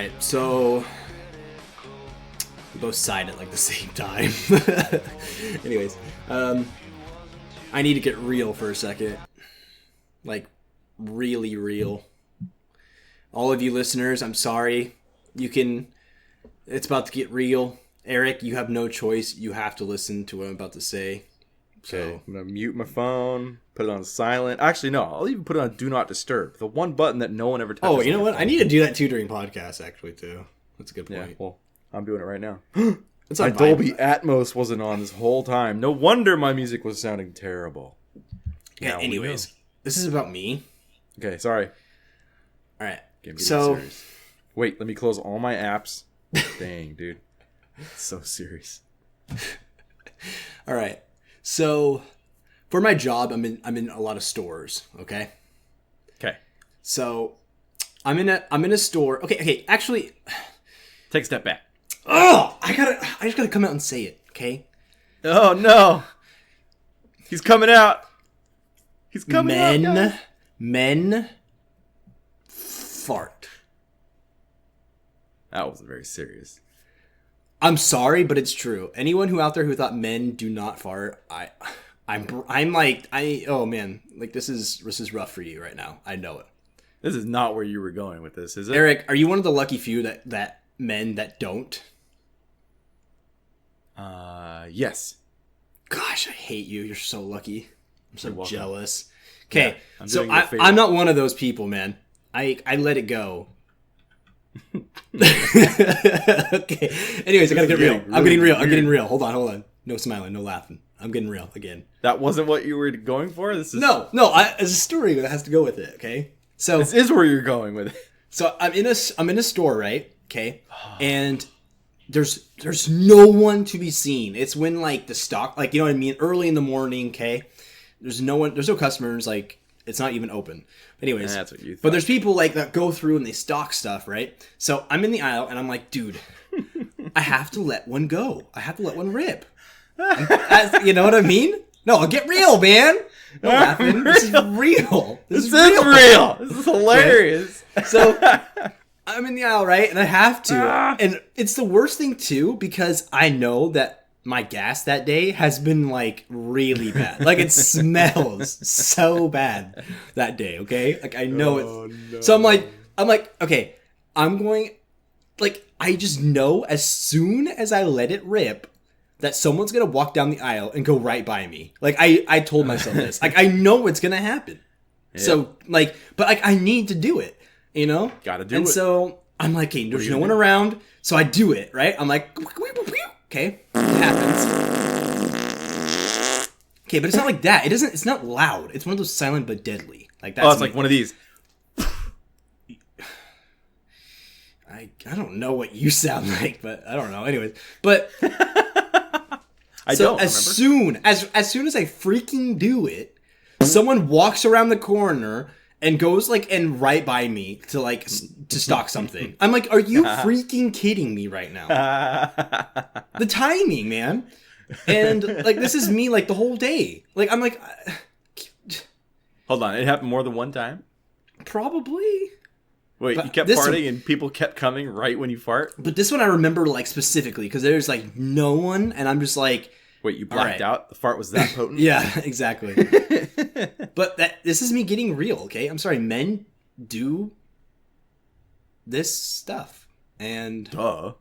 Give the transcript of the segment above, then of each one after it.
Alright, so we both sighed at like the same time. Anyways, I need to get real for a second. Like, really real. All of you listeners, I'm sorry. It's about to get real. Eric, you have no choice. You have to listen to what I'm about to say. Okay, I'm going to mute my phone, put it on silent. Actually, no, I'll even put it on Do Not Disturb. The one button that no one ever touches. Oh, you know what? I need to do that too during podcasts, actually, too. That's a good point. Yeah, well, I'm doing it right now. It's My on Dolby Atmos wasn't on this whole time. No wonder my music was sounding terrible. Yeah, anyways, this is about me. Okay, sorry. Alright, so... Serious. Wait, let me close all my apps. Dang, dude. It's so serious. Alright. So, for my job, I'm in a lot of stores. Okay. Okay. So, I'm in a store. Okay. Actually, take a step back. Oh, I just gotta come out and say it. Okay. Oh no. He's coming out. He's coming out. Guys. Men fart. That wasn't very serious. I'm sorry, but it's true. Anyone who out there who thought men do not fart, oh man, like this is rough for you right now. I know it. This is not where you were going with this, is it? Eric, are you one of the lucky few that men that don't? Yes. Gosh, I hate you. You're so lucky. I'm so jealous. Okay, yeah, so I'm not one of those people, man. I let it go. Okay. Anyways, I gotta get real. I'm getting real. Hold on. No smiling, no laughing. I'm getting real again. That wasn't what you were going for? This is No. It's a story that has to go with it. Okay. So this is where you're going with it. So I'm in a store, right? Okay, and there's no one to be seen. It's when like the stock, like you know what I mean, early in the morning. Okay, there's no customers. Like it's not even open. Anyways, that's what you thought. But there's people like that go through and they stock stuff, right? So I'm in the aisle and I'm like, dude, I have to let one go. I have to let one rip. You know what I mean? No, I'll get real, man. No laughing. This is real. This is real. This is hilarious. Okay. So I'm in the aisle, right? And I have to. And it's the worst thing too, because I know that my gas that day has been like really bad. Like it smells so bad that day, okay? Like I know it. No. So I'm like, okay, I'm going, like, I just know as soon as I let it rip that someone's going to walk down the aisle and go right by me. Like I told myself this. Like I know it's going to happen. Yeah. So like, but like I need to do it, you know? Gotta do it. And so I'm like, hey, there's no one around. So I do it, right? I'm like, okay, it happens. Okay, but it's not like that. It's not loud. It's one of those silent but deadly. Like that's it's like one of these. I don't know what you sound like, but I don't know. Anyways, but as soon as I freaking do it, someone walks around the corner and goes like and right by me to stock something. I'm like, are you freaking kidding me right now? The timing, man. And like this is me like the whole day. Like I'm like, hold on, it happened more than one time. Probably. Wait, you kept farting and people kept coming right when you fart? But this one I remember like specifically because there's like no one, and I'm just like, wait, you blacked out? The fart was that potent? Yeah, exactly. But this is me getting real, okay? I'm sorry, men do this stuff. And duh.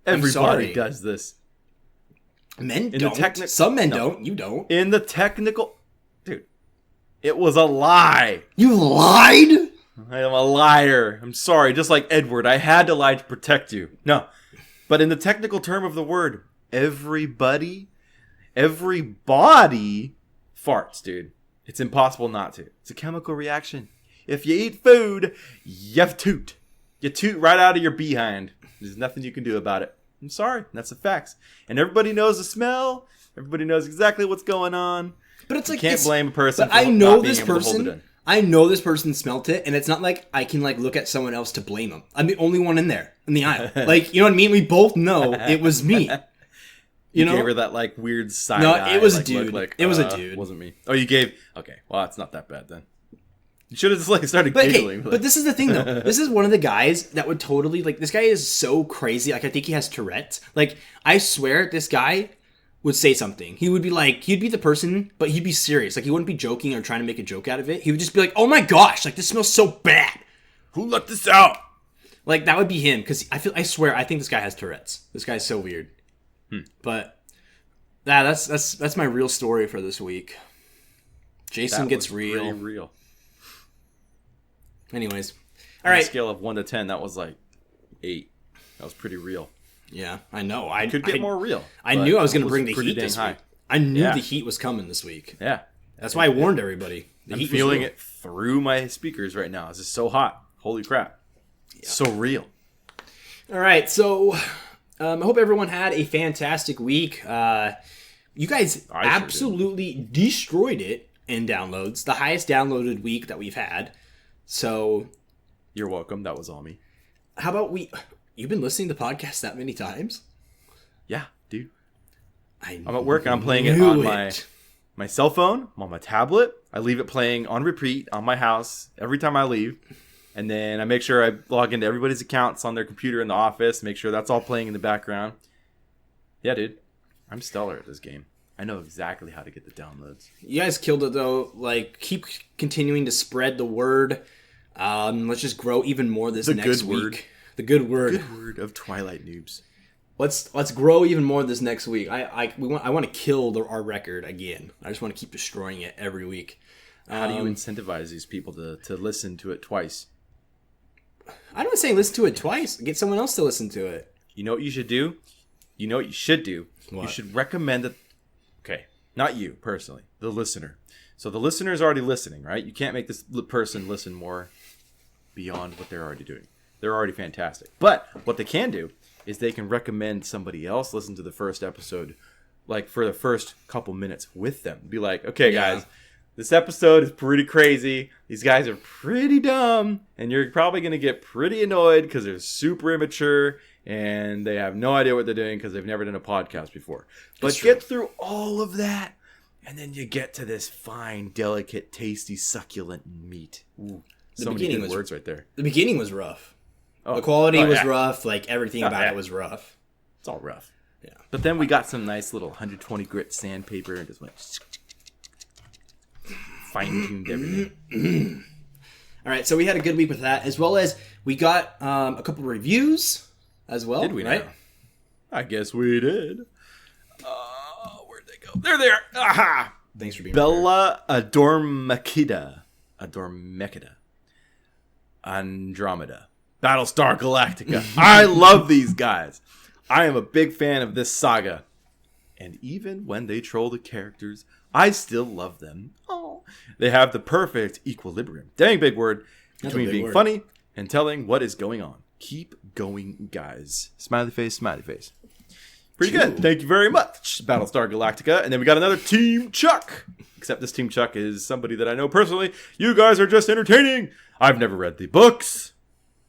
Everybody does this. Men don't. Some men don't. You don't. In the technical... Dude, it was a lie. You lied? I am a liar. I'm sorry. Just like Edward, I had to lie to protect you. No. But in the technical term of the word, everybody farts, dude. It's impossible not to. It's a chemical reaction. If you eat food, you toot. You toot right out of your behind. There's nothing you can do about it. I'm sorry. That's the facts. And everybody knows the smell. Everybody knows exactly what's going on. But it's like you can't blame a person. But I know this person. I know this person smelt it, and it's not like I can like look at someone else to blame them. I'm the only one in there in the aisle. Like you know what I mean? We both know it was me. You know? Gave her that like weird side. No, eye, it was like, a dude. Like, it was a dude. Wasn't me. Oh, you gave. Okay, well, it's not that bad then. You should have just like started giggling. But this is the thing, though. This is one of the guys that would totally like. This guy is so crazy. Like, I think he has Tourette's. Like, I swear, this guy would say something. He would be like, he'd be the person, but he'd be serious. Like, he wouldn't be joking or trying to make a joke out of it. He would just be like, "Oh my gosh, like this smells so bad. Who let this out?" Like, that would be him, because I swear, I think this guy has Tourette's. This guy's so weird. But that's my real story for this week. Jason gets real. Pretty real. Anyways, all right. On a scale of 1 to 10, that was like 8. That was pretty real. Yeah, I know. I could get more real. I knew I was going to bring the heat this week. I knew the heat was coming this week. Yeah, that's why I warned everybody. I'm feeling it through my speakers right now. It's just so hot. Holy crap! Yeah. So real. All right, so I hope everyone had a fantastic week. You guys absolutely destroyed it in downloads. The highest downloaded week that we've had. So, you're welcome. That was all me. How about you've been listening to podcasts that many times? Yeah, dude. I'm at work and I'm playing it on my cell phone. I'm on my tablet. I leave it playing on repeat on my house every time I leave. And then I make sure I log into everybody's accounts on their computer in the office. Make sure that's all playing in the background. Yeah, dude. I'm stellar at this game. I know exactly how to get the downloads. You guys killed it, though. Like, keep continuing to spread the word. Let's just grow even more next week. The good word. The good word of Twilight noobs. Let's grow even more this next week. I want to kill our record again. I just want to keep destroying it every week. How do you incentivize these people to listen to it twice? I'm not saying listen to it twice. Get someone else to listen to it. You know what you should do? You know what you should do? What? You should recommend it. Okay, not you personally, the listener. So the listener is already listening, right? You can't make this person listen more beyond what they're already doing. They're already fantastic. But what they can do is they can recommend somebody else listen to the first episode, like for the first couple minutes with them. Be like, okay, guys, this episode is pretty crazy. These guys are pretty dumb, and you're probably going to get pretty annoyed because they're super immature and they have no idea what they're doing because they've never done a podcast before. But get through all of that, and then you get to this fine, delicate, tasty, succulent meat. Ooh, so many good words right there. The beginning was rough. The quality was rough. Like, everything about it was rough. It's all rough. Yeah. But then we got some nice little 120 grit sandpaper and just went fine-tuned everything. All right, so we had a good week with that, as well as we got a couple of reviews as well. Did we? Right? Now? I guess we did. Where'd they go? There they are. Aha! Thanks for being Bella Adormekida. Andromeda. Battlestar Galactica. I love these guys. I am a big fan of this saga. And even when they troll the characters, I still love them. Oh, they have the perfect equilibrium. Dang big word. Between being funny and telling what is going on. Keep going, guys. Smiley face, smiley face. Pretty good. Thank you very much, Battlestar Galactica. And then we got another Team Chuck. Except this Team Chuck is somebody that I know personally. You guys are just entertaining. I've never read the books.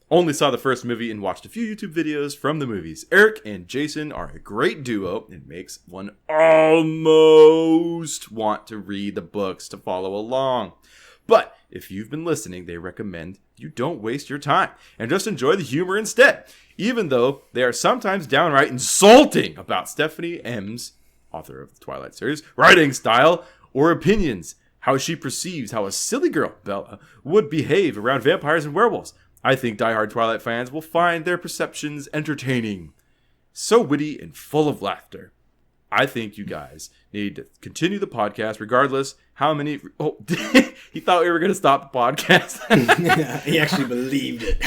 Only saw the first movie and watched a few YouTube videos from the movies. Eric and Jason are a great duo and makes one almost want to read the books to follow along. But if you've been listening, they recommend you don't waste your time and just enjoy the humor instead, even though they are sometimes downright insulting about Stephanie M's, author of the Twilight series, writing style or opinions, how she perceives how a silly girl, Bella, would behave around vampires and werewolves. I think diehard Twilight fans will find their perceptions entertaining. So witty and full of laughter. I think you guys need to continue the podcast regardless how many... Oh, he thought we were going to stop the podcast. He actually believed it.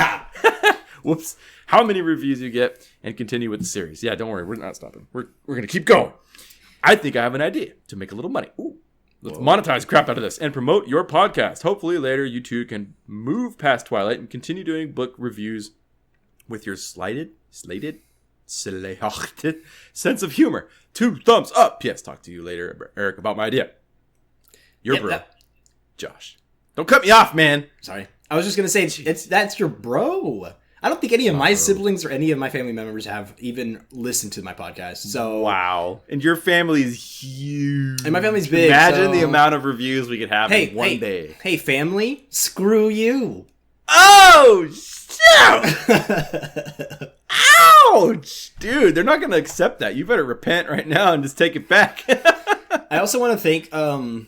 Whoops. How many reviews you get and continue with the series. Yeah, don't worry. We're not stopping. We're going to keep going. I think I have an idea to make a little money. Ooh. Let's monetize crap out of this and promote your podcast. Hopefully later you two can move past Twilight and continue doing book reviews with your slated sense of humor. 2 thumbs up. Yes, talk to you later, Eric, about my idea. Your bro, Josh. Don't cut me off, man. Sorry. I was just going to say, that's your bro. I don't think any of my siblings or any of my family members have even listened to my podcast. So wow, and your family is huge. And my family's big. Imagine the amount of reviews we could have in one day. Hey, family, screw you. Oh, shoot! Ouch! Dude, they're not going to accept that. You better repent right now and just take it back. I also want to thank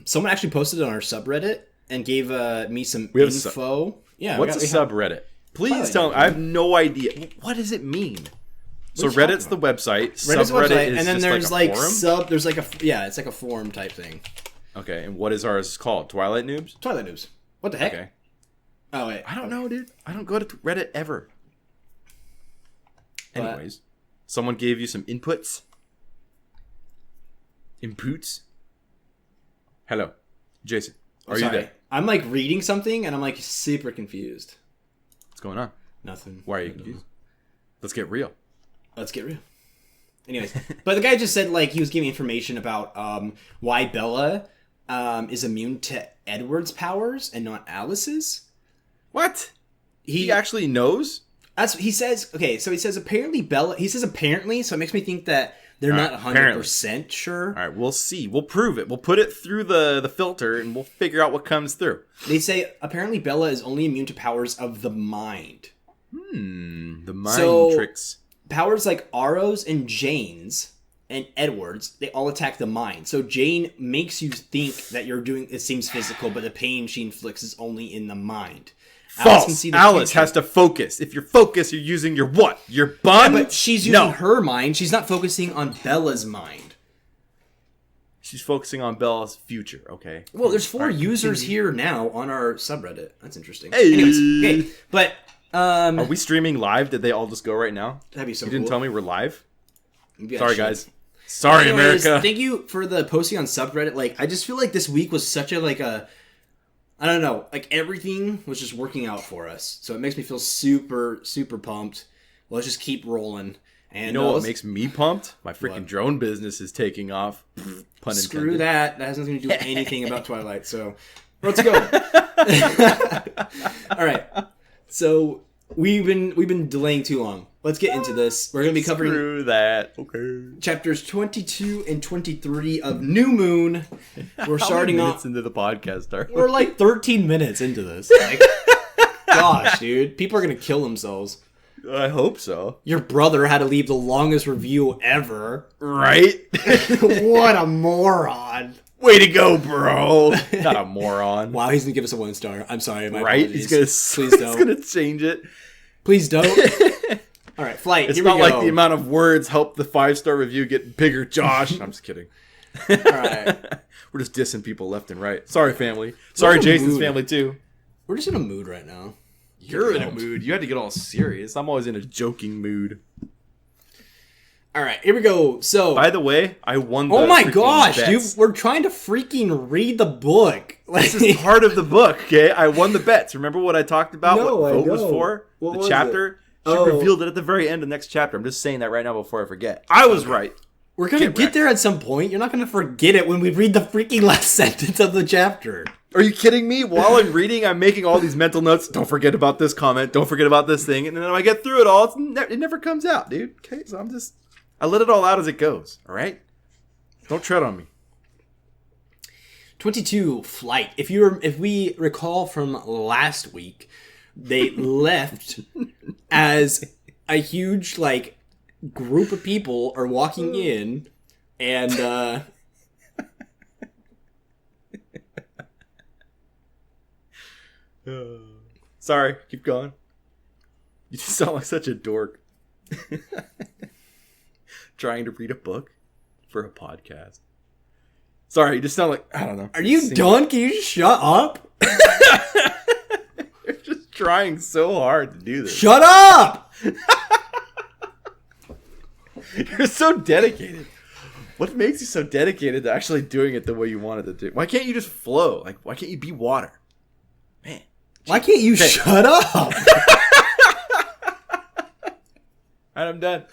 someone actually posted it on our subreddit and gave me some info. What's a subreddit? Please tell me. I have no idea. What does it mean? So Reddit's the website. Reddit's the website, is and then just there's like a forum? There's like it's like a forum type thing. Okay, and what is ours called? Twilight Noobs? Twilight Noobs. What the heck? Okay. Oh wait, I don't know, dude. I don't go to Reddit ever. Anyways, someone gave you some inputs. Inputs. Hello, Jason. Are you there? I'm like reading something and I'm like super confused. What's going on? Nothing. Why are you confused? Let's get real. Let's get real. Anyways, but the guy just said like he was giving information about why Bella is immune to Edward's powers and not Alice's. What? He actually knows? That's what he says. Okay, so he says apparently Bella. He says apparently, so it makes me think that they're not 100% sure. All right, we'll see. We'll prove it. We'll put it through the filter, and we'll figure out what comes through. They say apparently Bella is only immune to powers of the mind. The mind tricks. Powers like Aro's and Jane's and Edward's, they all attack the mind. So Jane makes you think that you're doing. It seems physical, but the pain she inflicts is only in the mind. False. Alice has to focus. If you're focused, you're using your what? Your bun? Yeah, but she's using her mind. She's not focusing on Bella's mind. She's focusing on Bella's future, okay? Well, there's 4 users here now on our subreddit. That's interesting. Hey. Anyways, okay, but... are we streaming live? Did they all just go right now? That'd be so cool. You didn't tell me we're live? Yeah, sorry, guys. Sorry, anyways, America. Thank you for the posting on subreddit. Like, I just feel like this week was such a, I don't know, like everything was just working out for us. So it makes me feel super, super pumped. Let's just keep rolling. And you know what makes me pumped? My freaking drone business is taking off. Pun intended. Screw that. That has nothing to do with anything about Twilight. So let's go. All right. So we've been delaying too long. Let's get into this. We're going to be covering Screw that. Okay. chapters 22 and 23 of New Moon. We're starting off into the podcast. We're like 13 minutes into this. Like, gosh, dude. People are going to kill themselves. I hope so. Your brother had to leave the longest review ever. Right? What a moron. Way to go, bro. Not a moron. Wow, he's going to give us a 1 star. I'm sorry. My right? apologies. Please don't. He's going to change it. Please don't. All right, Flight. It's here we not go. like the amount of words help the 5-star review get bigger, Josh. I'm just kidding. All right. We're just dissing people left and right. Sorry, family. Sorry, Jason's family, too. We're just in a mood right now. You're in a mood. You had to get all serious. I'm always in a joking mood. All right, here we go. So, by the way, I won the oh my gosh, bets. dude. We're trying to freaking read the book. This is part of the book, okay? I won the bets. Remember what I talked about? No, what vote was for? What the was chapter? She revealed it at the very end of the next chapter. I'm just saying that right now before I forget. I was right. We're going to get there at some point. You're not going to forget it when we read the freaking last sentence of the chapter. Are you kidding me? While I'm reading, I'm making all these mental notes. Don't forget about this comment. Don't forget about this thing. And then when I get through it all, it never comes out, dude. Okay, so I let it all out as it goes. All right? Don't tread on me. 22, Flight. If we recall from last week, they left as a huge, like, group of people are walking in, and, Sorry, keep going. You just sound like such a dork. Trying to read a book for a podcast. Sorry, you just sound like, I don't know. Are you done? Can you just shut up? You're just trying so hard to do this. Shut up! You're so dedicated. What makes you so dedicated to actually doing it the way you wanted to do? Why can't you just flow? Like, why can't you be water? Man. Why can't you shut up? Alright, I'm done.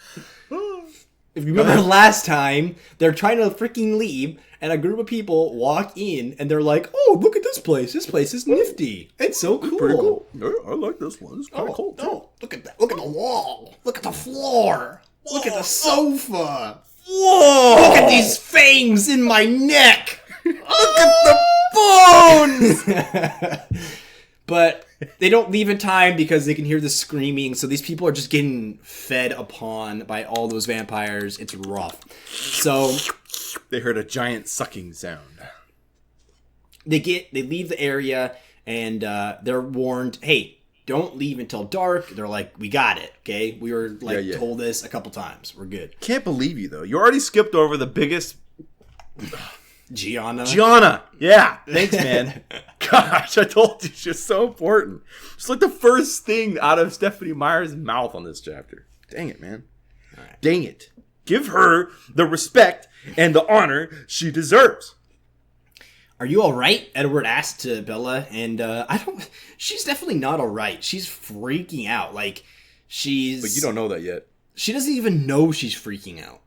If you remember last time, they're trying to freaking leave, and a group of people walk in, and they're like, "Oh, look at this place! This place is nifty. It's so cool. Pretty cool. Yeah, I like this one. It's kind of cool too. Oh, look at that! Look at the wall! Look at the floor! Look at the sofa! Whoa! Look at these fangs in my neck! Look at the bones! But they don't leave in time because they can hear the screaming. So these people are just getting fed upon by all those vampires. It's rough. So they heard a giant sucking sound. They leave the area and they're warned, hey, don't leave until dark. They're like, we got it. Okay. We were told this a couple times. We're good. Can't believe you though. You already skipped over the biggest. Gianna. Yeah. Thanks, man. Gosh, I told you she's so important. It's like the first thing out of Stephenie Meyer's mouth on this chapter. Dang it, man. Right. Dang it. Give her the respect and the honor she deserves. Are you all right? Edward asked to Bella, and she's definitely not all right. She's freaking out. Like, But you don't know that yet. She doesn't even know she's freaking out.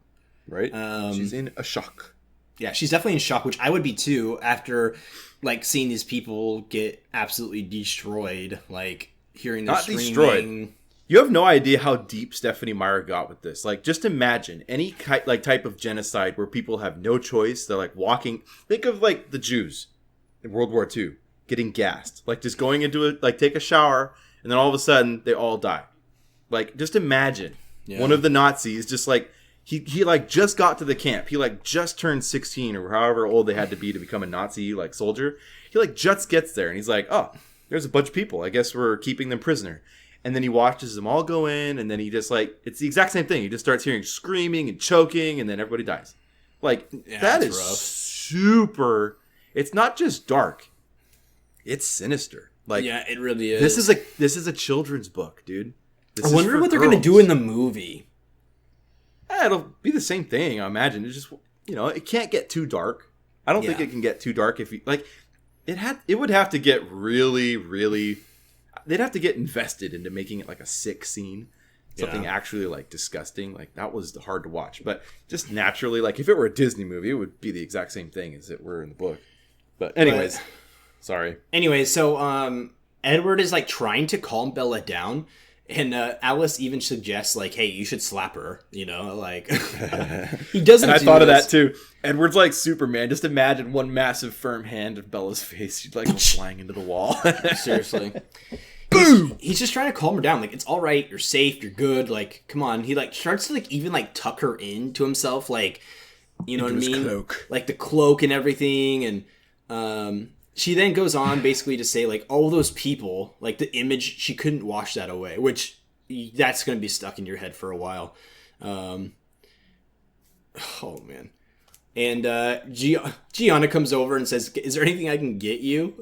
Right? She's in a shock. Yeah, she's definitely in shock, which I would be too after, like, seeing these people get absolutely destroyed. Like, hearing their screaming. Destroyed. You have no idea how deep Stephenie Meyer got with this. Like, just imagine any type of genocide where people have no choice. They're like walking. Think of like the Jews in World War II getting gassed. Like just going into it, like take a shower, and then all of a sudden they all die. Like, just imagine one of the Nazis just like he like just got to the camp. He like just turned 16 or however old they had to be to become a Nazi like soldier. He like just gets there and he's like, oh, there's a bunch of people. I guess we're keeping them prisoner. And then he watches them all go in, and then he just like, it's the exact same thing. He just starts hearing screaming and choking, and then everybody dies. Like, that is rough. Super. It's not just dark. It's sinister. Like, yeah, it really is. This is a children's book, dude. I wonder what they're going to do in the movie. It'll be the same thing, I imagine. It's just, it can't get too dark. I don't think it can get too dark if you, like, it would have to get really, really... They'd have to get invested into making it like a sick scene. Something actually like disgusting. Like that was hard to watch. But just naturally, like if it were a Disney movie, it would be the exact same thing as it were in the book. But anyways, sorry. Anyways, so Edward is like trying to calm Bella down. And Alice even suggests like, hey, you should slap her. Like he doesn't And I thought of that too. Edward's like Superman. Just imagine one massive firm hand of Bella's face. She'd like go flying into the wall. Seriously. Boom! He's just trying to calm her down. Like, it's all right. You're safe. You're good. Like, come on. He like starts to like even like tuck her into himself. Like, you know what I mean? Cloak. Like the cloak and everything. And she then goes on basically to say like all those people, like the image, she couldn't wash that away. Which that's going to be stuck in your head for a while. Oh man. And Gianna comes over and says, "Is there anything I can get you?"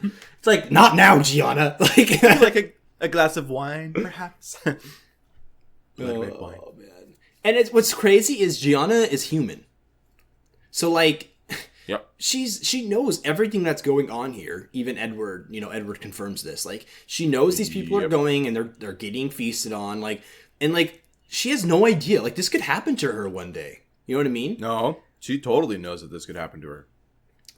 It's like, not now, Gianna. Like a glass of wine, perhaps. Oh man! And what's crazy is Gianna is human, so like, she knows everything that's going on here. Even Edward, Edward confirms this. Like, she knows these people are going and they're getting feasted on. Like, and like, she has no idea. Like, this could happen to her one day. You know what I mean? No, she totally knows that this could happen to her.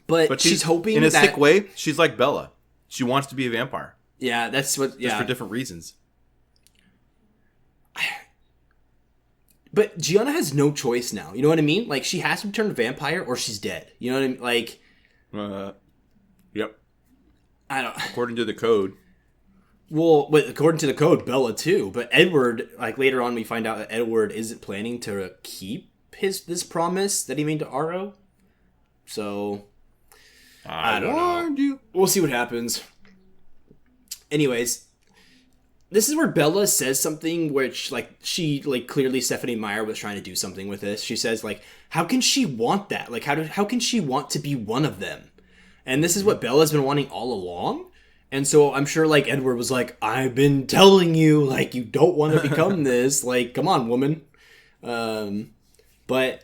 But she's hoping in a sick way. She's like Bella. She wants to be a vampire. Yeah, that's what. Yeah, just for different reasons. But Gianna has no choice now. You know what I mean? Like, she has to turn a vampire or she's dead. You know what I mean? Like, yep. I don't. According to the code. Well, but according to the code, Bella too. But Edward, like later on, we find out that Edward isn't planning to keep this promise that he made to Aro. So. I don't know. We'll see what happens. Anyways, this is where Bella says something which, like, she, like, clearly Stephenie Meyer was trying to do something with this. She says, like, how can she want that? Like, how can she want to be one of them? And this is what Bella's been wanting all along. And so I'm sure, like, Edward was like, I've been telling you, like, you don't want to become this. Like, come on, woman. But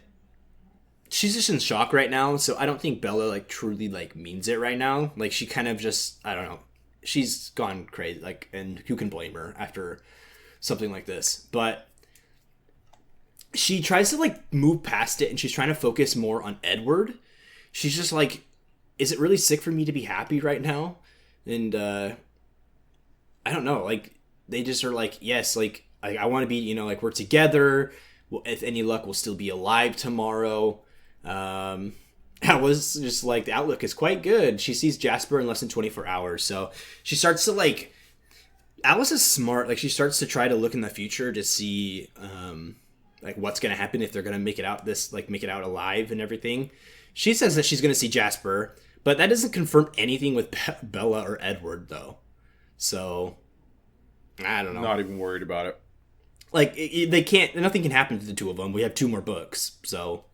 she's just in shock right now, so I don't think Bella, like, truly, like, means it right now. Like, she kind of just, I don't know. She's gone crazy, like, and who can blame her after something like this? But she tries to like move past it, and she's trying to focus more on Edward. She's just like, is it really sick for me to be happy right now? And I don't know, like they just are like, yes, like I want to be, you know, like we're together. If any luck, we'll still be alive tomorrow. I was just like, the outlook is quite good. She sees Jasper in less than 24 hours, so she starts to like. Alice is smart. Like she starts to try to look in the future to see, like what's gonna happen if they're gonna make it out make it out alive and everything. She says that she's gonna see Jasper, but that doesn't confirm anything with Bella or Edward though. So I don't know. Not even worried about it. Like they can't. Nothing can happen to the two of them. We have 2 more books, so.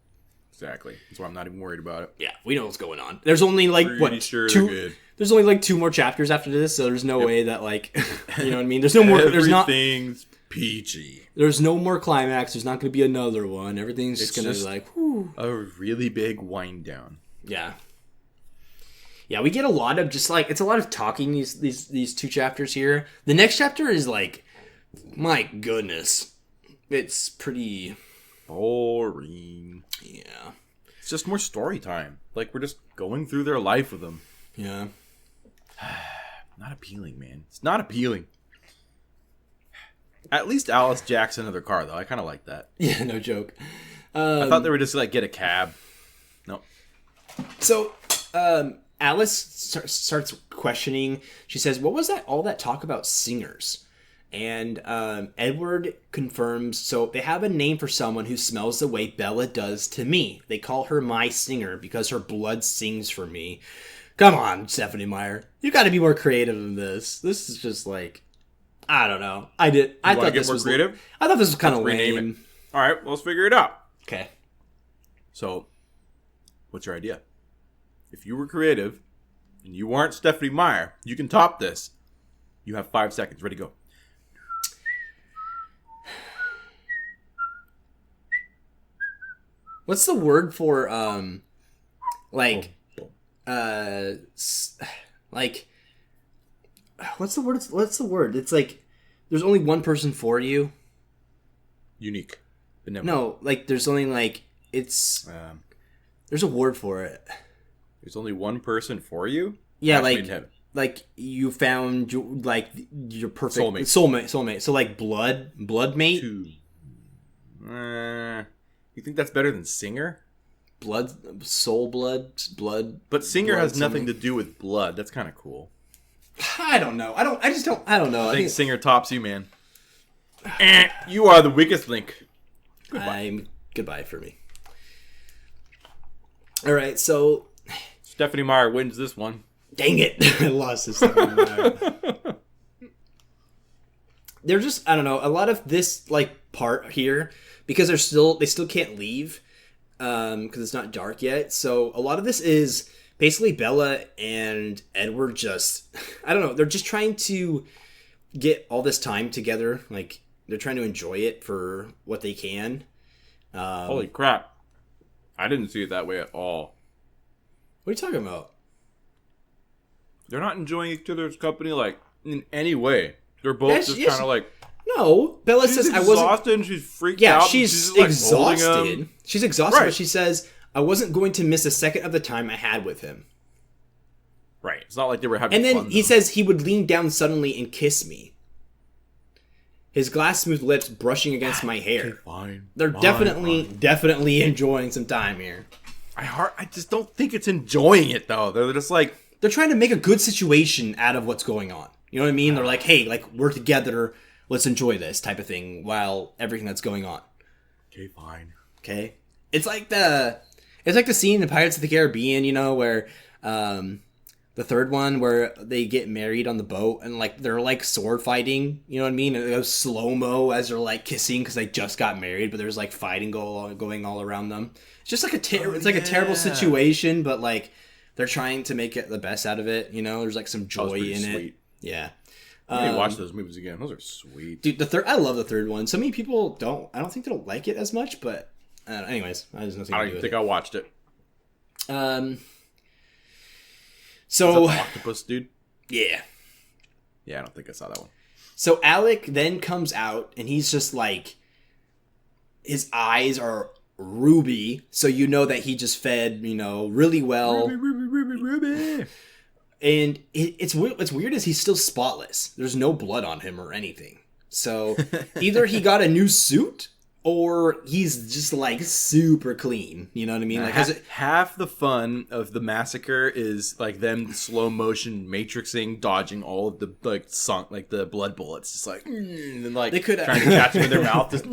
Exactly. That's why I'm not even worried about it. Yeah, we know what's going on. There's only like Pretty sure 2. Good. There's only like 2 more chapters after this, so there's no way that like, you know what I mean. There's no more. Everything's peachy. There's no more climax. There's not going to be another one. Everything's just going to be like, whew. A really big wind down. Yeah. Yeah, we get a lot of just like, it's a lot of talking these 2 chapters here. The next chapter is like, my goodness, it's pretty boring. Yeah. It's just more story time. Like we're just going through their life with them. Yeah. Not appealing, man. It's not appealing. At least Alice jacks another car, though. I kind of like that. Yeah, no joke. I thought they were just like get a cab. No. So, Alice starts questioning. She says, "What was that? All that talk about singers?" And Edward confirms. So they have a name for someone who smells the way Bella does to me. They call her my singer because her blood sings for me. Come on, Stephanie Meyer. You got to be more creative than this. This is just like, I don't know. I thought this was creative. I thought this was kind of rename lame. All right, well, let's figure it out. Okay. So, what's your idea? If you were creative and you weren't Stephanie Meyer, you can top this. You have 5 seconds. Ready, go. What's the word for like what's the word? It's like there's only one person for you. Unique. No, like there's only like it's there's a word for it. There's only one person for you? Yeah, like you found like your perfect soulmate. So like blood mate. You think that's better than singer? Blood. But singer blood, has nothing to do with blood. That's kind of cool. I don't know. I don't know. I think singer tops you, man. You are the weakest link. Goodbye for me. All right, so Stephanie Meyer wins this one. Dang it. I lost this Stephanie Meyer. They're just, I don't know, a lot of this like part here, because they still can't leave because it's not dark yet. So a lot of this is basically Bella and Edward just, I don't know, they're just trying to get all this time together. Like they're trying to enjoy it for what they can. Holy crap. I didn't see it that way at all. What are you talking about? They're not enjoying each other's company like in any way. They're both just kind of like... No. Bella says I wasn't... She's exhausted and she's freaked out. Yeah, she's exhausted. She's exhausted, right. But she says, I wasn't going to miss a second of the time I had with him. Right. It's not like they were having fun. And then fun, he says he would lean down suddenly and kiss me. His glass smooth lips brushing against my hair. Okay, fine. They're definitely enjoying some time here. I just don't think it's enjoying it, though. They're just like... They're trying to make a good situation out of what's going on. You know what I mean? They're like, hey, like, we're together. Let's enjoy this type of thing while everything that's going on. Okay, fine. Okay? It's like the scene in Pirates of the Caribbean, you know, where the third one where they get married on the boat and like they're like sword fighting, you know what I mean? And it goes slow-mo as they're like kissing because they just got married, but there's like fighting going all around them. It's just like a terrible situation, but like they're trying to make it the best out of it, you know? There's like some joy in it. Yeah. I need to watch those movies again. Those are sweet. Dude, I love the third one. So many people don't. I don't think they don't like it as much, but anyways, there's nothing I to don't do even with think it. I watched it. So is that the octopus dude? Yeah. Yeah, I don't think I saw that one. So Alec then comes out and he's just like, his eyes are ruby, so you know that he just fed, really well. Ruby. And it's weird is he's still spotless. There's no blood on him or anything. So either he got a new suit or he's just like super clean. You know what I mean? Like half the fun of the massacre is like them slow motion matrixing, dodging all of the the blood bullets. Just like and like they could trying to catch them in their mouth. Just,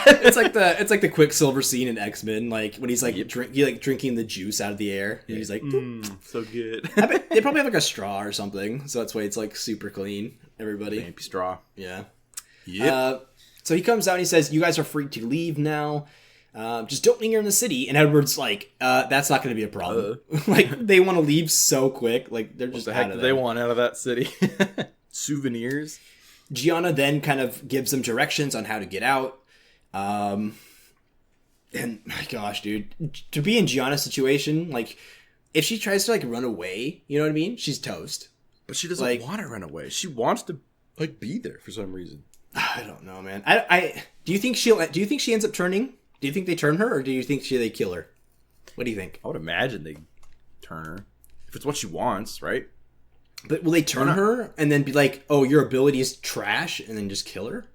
it's like the Quicksilver scene in X-Men, like when he's like drinking the juice out of the air. And he's like, so good. I bet they probably have like a straw or something, so that's why it's like super clean. Everybody, Vampy straw. Yeah. Yep. So he comes out and he says, "You guys are free to leave now. Just don't linger in the city." And Edward's like, "That's not going to be a problem." Like they want to leave so quick. Like they're just what the heck do they want out of that city? Souvenirs. Gianna then kind of gives them directions on how to get out. And my gosh, dude, to be in Gianna's situation, like if she tries to like run away, you know what I mean? She's toast. But she doesn't want to run away. She wants to like be there for some reason. I don't know, man. I do you think she ends up turning? Do you think they turn her, or do you think they kill her? What do you think? I would imagine they turn her if it's what she wants, right? But will they turn her and then be like, "Oh, your ability is trash," and then just kill her?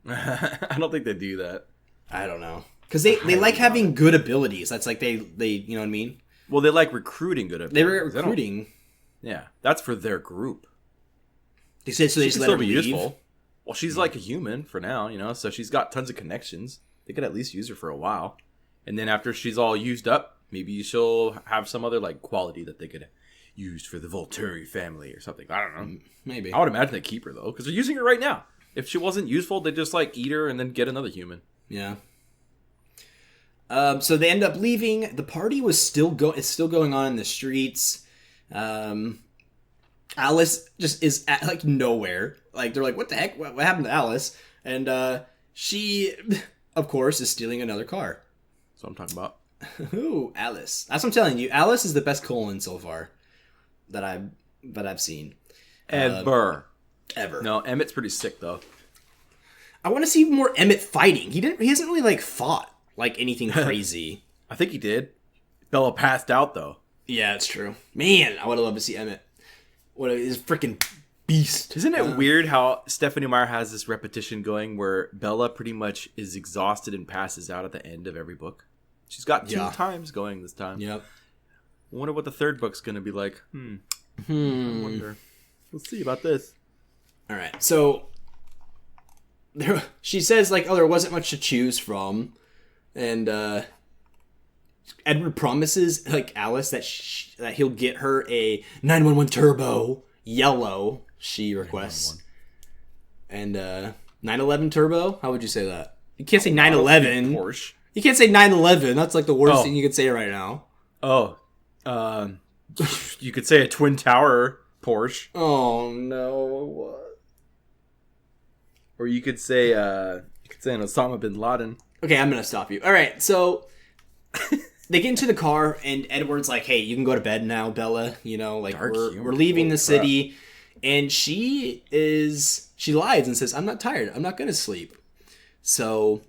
I don't think they do that. I don't know, because they like having good abilities. That's like they you know what I mean? Well, they like recruiting good abilities. They were recruiting. Yeah, that's for their group. They said so. They just let her be leave. Useful. Well, she's like a human for now, so she's got tons of connections. They could at least use her for a while. And then after she's all used up, maybe she'll have some other like quality that they could use for the Volturi family or something. I don't know. Maybe. I would imagine they keep her, though, because they're using her right now. If she wasn't useful, they'd just like eat her and then get another human. Yeah. So they end up leaving. The party was still going on in the streets. Alice just is at like nowhere. Like they're like, what the heck? What happened to Alice? And she, of course, is stealing another car. That's what I'm talking about. Ooh, Alice. That's what I'm telling you. Alice is the best colon so far that I've seen. Ever. Ever. No, Emmett's pretty sick though. I want to see more Emmett fighting. He hasn't really like fought like anything crazy. I think he did. Bella passed out though. Yeah, it's true. Man, I would have loved to see Emmett. What is freaking beast. Isn't it weird how Stephanie Meyer has this repetition going where Bella pretty much is exhausted and passes out at the end of every book? She's got two times going this time. Yep. I wonder what the third book's going to be like. I wonder. We'll see about this. All right. So she says like, "Oh, there wasn't much to choose from," and Edward promises like Alice that he'll get her a 911 Turbo yellow. She requests, and 911 Turbo. How would you say that? You can't say 911 Porsche. You can't say 911. That's like the worst thing you could say right now. Oh, you could say a twin tower Porsche. Oh no! What? Or you could say an Osama bin Laden. Okay, I'm gonna stop you. All right, so they get into the car, and Edward's like, "Hey, you can go to bed now, Bella. You know, like we're leaving the city." And she lies and says, "I'm not tired. I'm not gonna sleep." So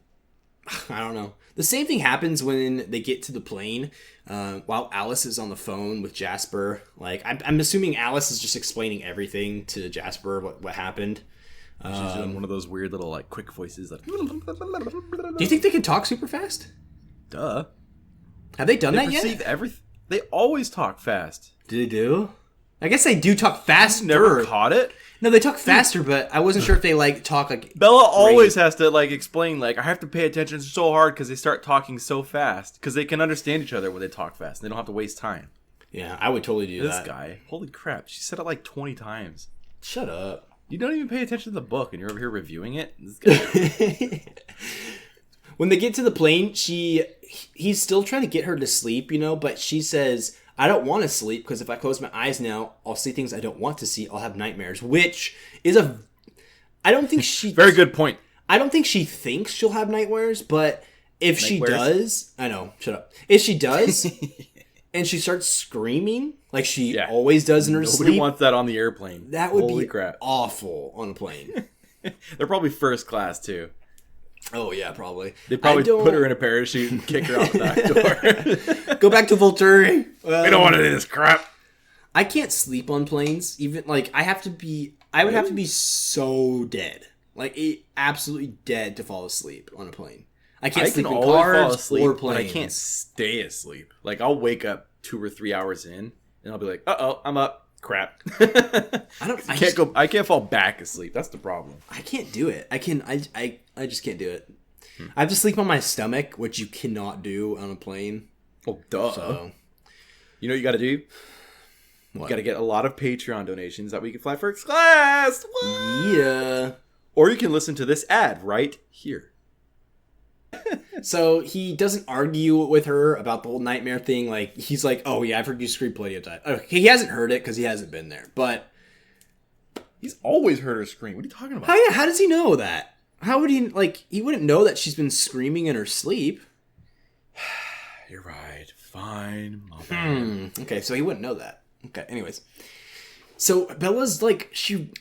I don't know. The same thing happens when they get to the plane. While Alice is on the phone with Jasper, like I'm assuming Alice is just explaining everything to Jasper what happened. She's doing one of those weird little like quick voices. Like, do you think they can talk super fast? Duh. Have they done that yet? They always talk fast. Do they do? I guess they do talk faster. Never caught it? No, they talk faster, but I wasn't sure if they like talk like. Bella always has to like explain like I have to pay attention so hard because they start talking so fast because they can understand each other when they talk fast. And they don't have to waste time. Yeah, I would totally do that. This guy, holy crap! She said it like 20 times. Shut up! You don't even pay attention to the book, and you're over here reviewing it. This guy. When they get to the plane, he's still trying to get her to sleep, you know, but she says, "I don't want to sleep because if I close my eyes now, I'll see things I don't want to see. I'll have nightmares," which is I don't think she... Very good point. I don't think she thinks she'll have nightmares, but if she does... I know, shut up. If she does, and she starts screaming, like she always does in her sleep... Nobody wants that on the airplane. That would be crap. awful on a plane. They're probably first class, too. Oh yeah, probably. They probably put her in a parachute and kick her out the back door. Go back to Volturi. We don't want to do this crap. I can't sleep on planes. Even like I would have to be so dead, like absolutely dead to fall asleep on a plane. I can't sleep in cars or planes. But I can't stay asleep. Like I'll wake up 2 or 3 hours in, and I'll be like, "Uh-oh, I'm up." Crap. I can't fall back asleep. That's the problem. I can't do it. I just can't do it. I have to sleep on my stomach, which you cannot do on a plane. Oh, duh. So, you know what you got to do? what? You got to get a lot of Patreon donations that we can fly first class. What? Yeah. Or you can listen to this ad right here. So he doesn't argue with her about the whole nightmare thing. Like he's like, "Oh yeah, I've heard you scream plenty of times." Okay, he hasn't heard it because he hasn't been there. But he's always heard her scream. What are you talking about? How does he know that? How would he he wouldn't know that she's been screaming in her sleep? You're right. Fine. My bad. Okay, so he wouldn't know that. Okay, anyways. So Bella's like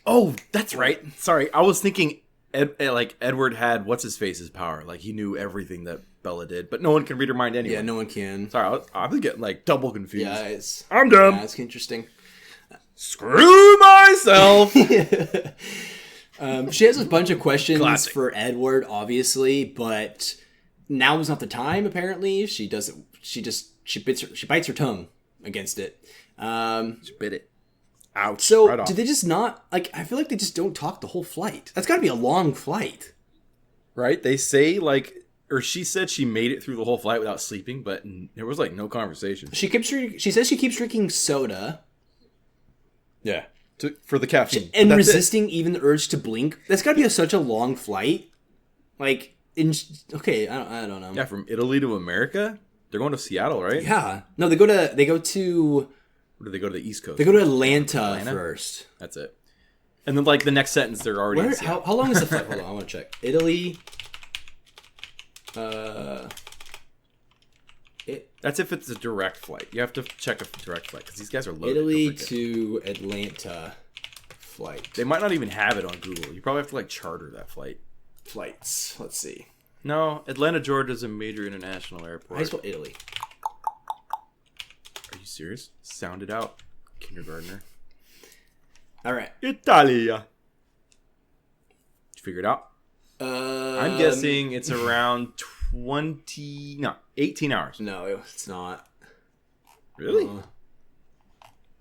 Oh, that's right. Sorry, I was thinking. Edward had what's-his-face's power. Like, he knew everything that Bella did. But no one can read her mind anyway. Yeah, no one can. Sorry, I was getting, double confused. Yeah, I'm dumb. Yeah, it's interesting. Screw myself! She has a bunch of questions Classic. for Edward, obviously, but now is not the time, apparently. She bites her tongue against it. She bit it. Ouch. So, right off. did they just not, I feel like they just don't talk the whole flight. That's gotta be a long flight. Right? They say, or she said she made it through the whole flight without sleeping, but there was, no conversation. She says she keeps drinking soda. Yeah. For the caffeine. And resisting even the urge to blink. That's gotta be such a long flight. I don't know. Yeah, from Italy to America? They're going to Seattle, right? Yeah. No, they go to... Or do they go to the East Coast? They go to Atlanta first. That's it. And then, the next sentence, they're already in Seattle. How long is the flight? Hold on, I want to check. Italy. That's if it's a direct flight. You have to check a direct flight, because these guys are loaded. Italy to Atlanta flight. They might not even have it on Google. You probably have to, charter that flight. Flights. Let's see. No, Atlanta, Georgia is a major international airport. I spell Italy. Are you serious? Sound it out, kindergartner. All right. Italia. Did you figure it out? I'm guessing it's around 18 hours. No, it's not. Really?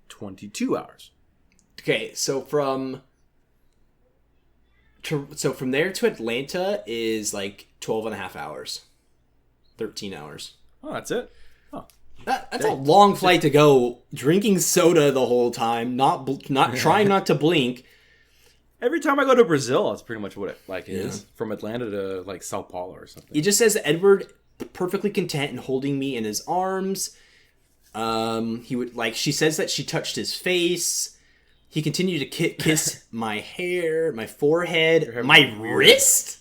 22 hours. Okay, so from there to Atlanta is 12 and a half hours. 13 hours. Oh, that's it? Oh. That's a long flight to go, drinking soda the whole time, not trying not to blink. Every time I go to Brazil, that's pretty much what it is. From Atlanta to Sao Paulo or something. He just says Edward perfectly content and holding me in his arms. He would she says that she touched his face. He continued to kiss my hair, my forehead, my wrist.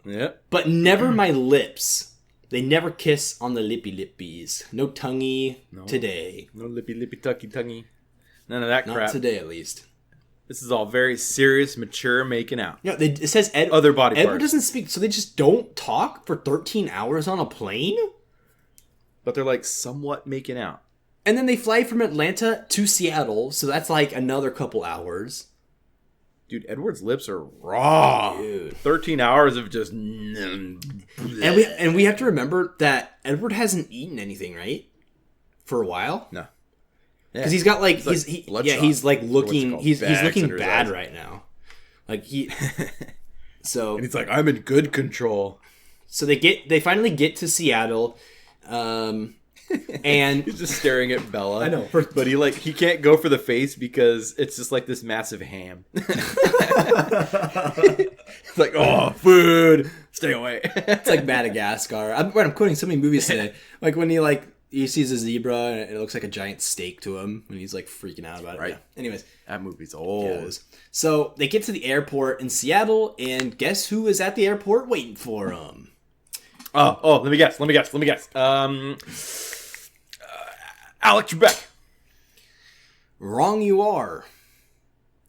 Yeah. But never my lips. They never kiss on the lippy lippies. No tonguey today. No lippy tonguey. None of that crap. Not today, at least. This is all very serious, mature making out. Yeah, it says other body Edward parts. doesn't speak, so they just don't talk for 13 hours on a plane? But they're somewhat making out. And then they fly from Atlanta to Seattle, so that's another couple hours. Dude, Edward's lips are raw. Dude. 13 hours of just... And we have to remember that Edward hasn't eaten anything, right? For a while? No. Because he's got he's looking looking bad right now. So and he's I'm in good control. So they finally get to Seattle, and he's just staring at Bella. I know, but he can't go for the face because it's just this massive ham. It's oh, food, stay away. It's like Madagascar. I'm quoting so many movies today. When he sees a zebra and it looks like a giant steak to him and he's freaking out about it. Right. Yeah. Anyways. That movie's old. Yeah, it is. So they get to the airport in Seattle and guess who is at the airport waiting for them? Oh, let me guess. Alex Trebek. Wrong you are.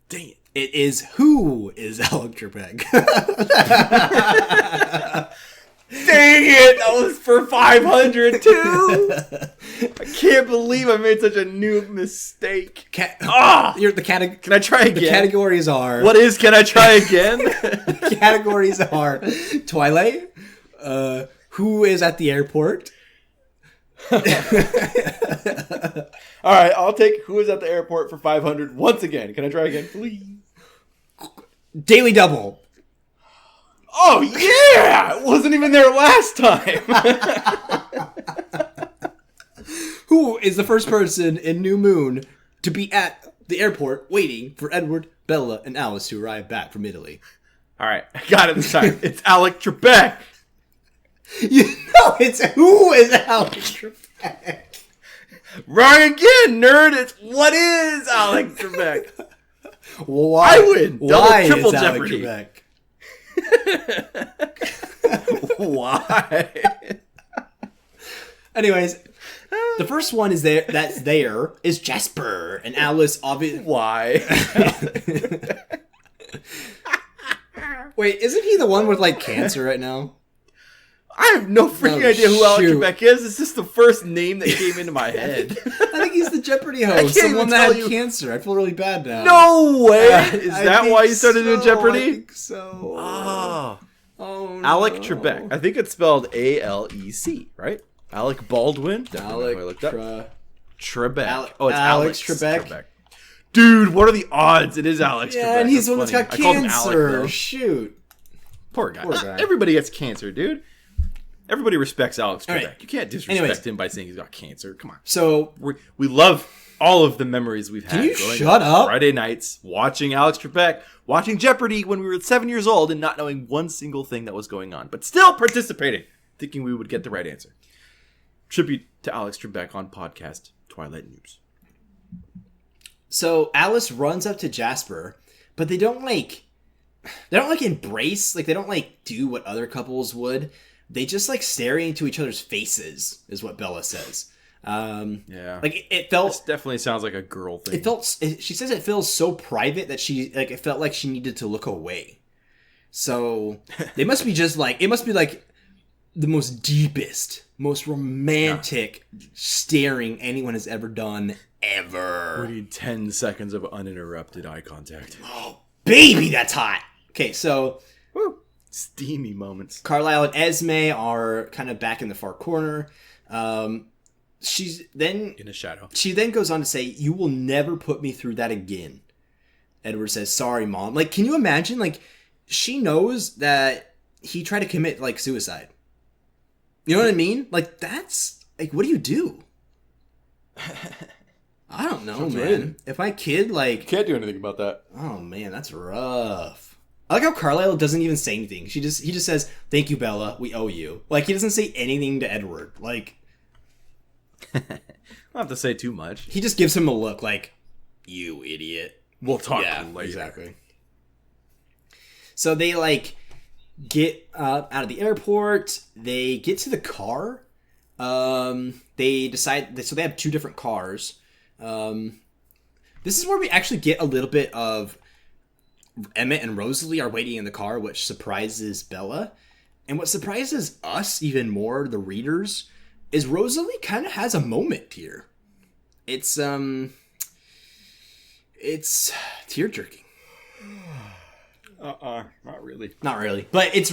Dang it. It is who is Alex Trebek. Dang it! That was for 500 too. I can't believe I made such a noob mistake. Can I try again? The categories are. What is? Can I try again? The categories are Twilight. Who is at the airport? All right, I'll take who is at the airport for 500 once again. Can I try again, please? Daily Double. Oh, yeah! It wasn't even there last time. Who is the first person in New Moon to be at the airport waiting for Edward, Bella, and Alice to arrive back from Italy? All right, I got it this time. It's Alex Trebek. You know, it's who is Alex Trebek. Wrong again, nerd. It's what is Alex Trebek. Why? I win. Why Double, triple is Jeopardy. Alex Trebek? Why? Anyways, the first one is there is Jasper, and Alice obviously. Why? Wait, isn't he the one with like cancer right now? I have no freaking idea who Alex Trebek is. It's just the first name that came into my head. I think he's the Jeopardy host, the one that had cancer. I feel really bad now. No way! Is that why you started doing Jeopardy? I think so. Oh no. Alec Trebek. I think it's spelled A-L-E-C, right? Alec Baldwin. Alec Trebek. It's Alex Trebek. Dude, what are the odds? It is Alex Trebek. Yeah, and he's the one that's got cancer. Alec, shoot. Poor guy. Everybody gets cancer, dude. Everybody respects Alex Trebek. Right. You can't disrespect him by saying he's got cancer. Come on. So we love all of the memories we've had. Can you shut up? Friday nights, watching Alex Trebek, watching Jeopardy when we were 7 years old and not knowing one single thing that was going on, but still participating, thinking we would get the right answer. Tribute to Alex Trebek on podcast Twilight News. So Alice runs up to Jasper, but they don't embrace, like they don't like do what other couples would. They just like staring into each other's faces, is what Bella says. Yeah, like it felt. This definitely sounds like a girl thing. It felt. She says it feels so private that it felt like she needed to look away. So they must be just like it must be like the most deepest, most romantic staring anyone has ever done ever. We need 10 seconds of uninterrupted eye contact. Oh, baby, that's hot. Okay, so. Woo. Steamy moments. Carlisle and Esme are kind of back in the far corner. She's then in a shadow. She then goes on to say, "You will never put me through that again." Edward says, "Sorry, Mom." Like, can you imagine? Like, she knows that he tried to commit like suicide. You know what I mean? Like, that's like, what do you do? I don't know, man. Right. If my kid like can't do anything about that. Oh man, that's rough. I like how Carlisle doesn't even say anything. He just says, "Thank you, Bella. We owe you." Like, he doesn't say anything to Edward. Like, I don't have to say too much. He just gives him a look like, "You idiot." We'll talk later. Exactly. So they like get out of the airport. They get to the car. They decide. So they have two different cars. This is where we actually get a little bit of. Emmett and Rosalie are waiting in the car, which surprises Bella. And what surprises us even more, the readers, is Rosalie kind of has a moment here. It's tear-jerking. Not really. Not really. But it's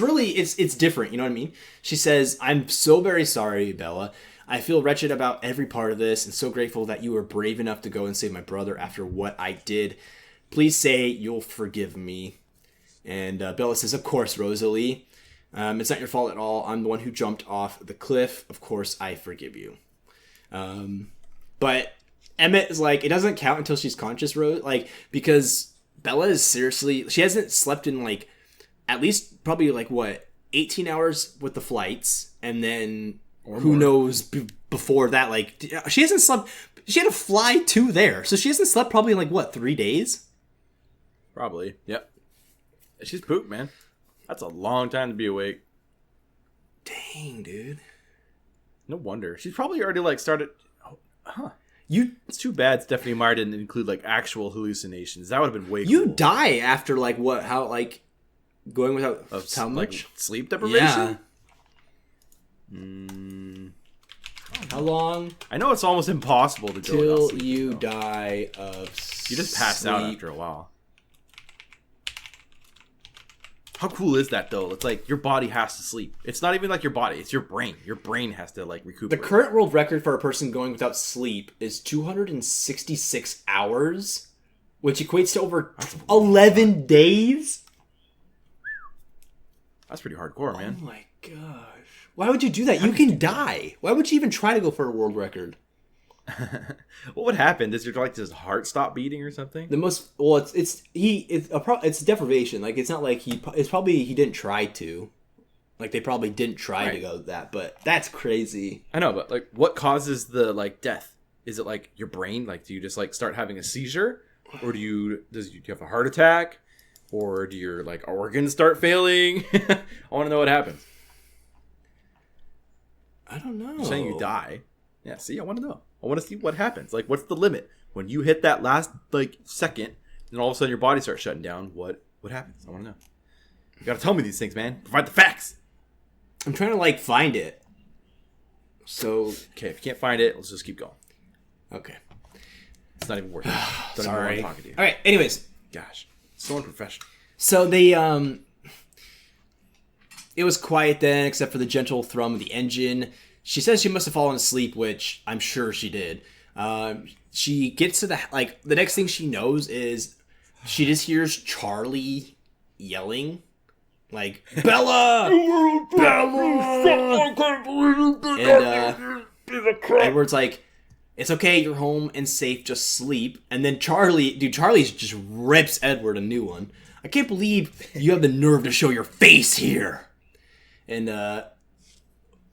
different, you know what I mean? She says, "I'm so very sorry, Bella. I feel wretched about every part of this and so grateful that you were brave enough to go and save my brother after what I did. Please say you'll forgive me." And Bella says, "Of course, Rosalie. It's not your fault at all. I'm the one who jumped off the cliff. Of course, I forgive you." But Emmett is like, it doesn't count until she's conscious, because Bella is seriously, she hasn't slept in like, at least probably like 18 hours with the flights. And then who knows before that, like, she hasn't slept, she had to fly to there. So she hasn't slept probably in like 3 days? Probably. Yep. She's pooped, man. That's a long time to be awake. Dang, dude. No wonder. She's probably already like started. It's too bad Stephanie Meyer didn't include like actual hallucinations. That would have been way You cool. die after like what? How like going without how much? Like, sleep deprivation? How long? I know it's almost impossible to go without Till sleep, you though. die of You just pass out after a while. How cool is that though? It's like your body has to sleep. It's not even like your body, it's your brain. Your brain has to like recuperate. The current world record for a person going without sleep is 266 hours, which equates to over 11 days. That's pretty hardcore, man. Oh my gosh. Why would you do that? You can die. Why would you even try to go for a world record? What would happen? Does your like his heart stop beating or something? It's deprivation. Like it's not like it's probably he didn't try to. Like they probably didn't try to go that, but that's crazy. I know, but like what causes the like death? Is it like your brain? Like do you just like start having a seizure? Or do you have a heart attack? Or do your like organs start failing? I want to know what happens. I don't know. You're saying you die. Yeah, see, I want to know. I want to see what happens. Like, what's the limit? When you hit that last, like, second, and all of a sudden your body starts shutting down, what happens? I want to know. You got to tell me these things, man. Provide the facts. I'm trying to, like, find it. So... Okay, if you can't find it, let's just keep going. Okay. It's not even worth it. Don't Sorry. even want to talk to you. All right, anyways. Gosh. So unprofessional. So they, it was quiet then, except for the gentle thrum of the engine. She says she must have fallen asleep, which I'm sure she did. She gets to the next thing she knows is she just hears Charlie yelling, like, Bella! Bella! And Edward's like, it's okay, you're home and safe, just sleep. And then Charlie just rips Edward a new one. I can't believe you have the nerve to show your face here. And,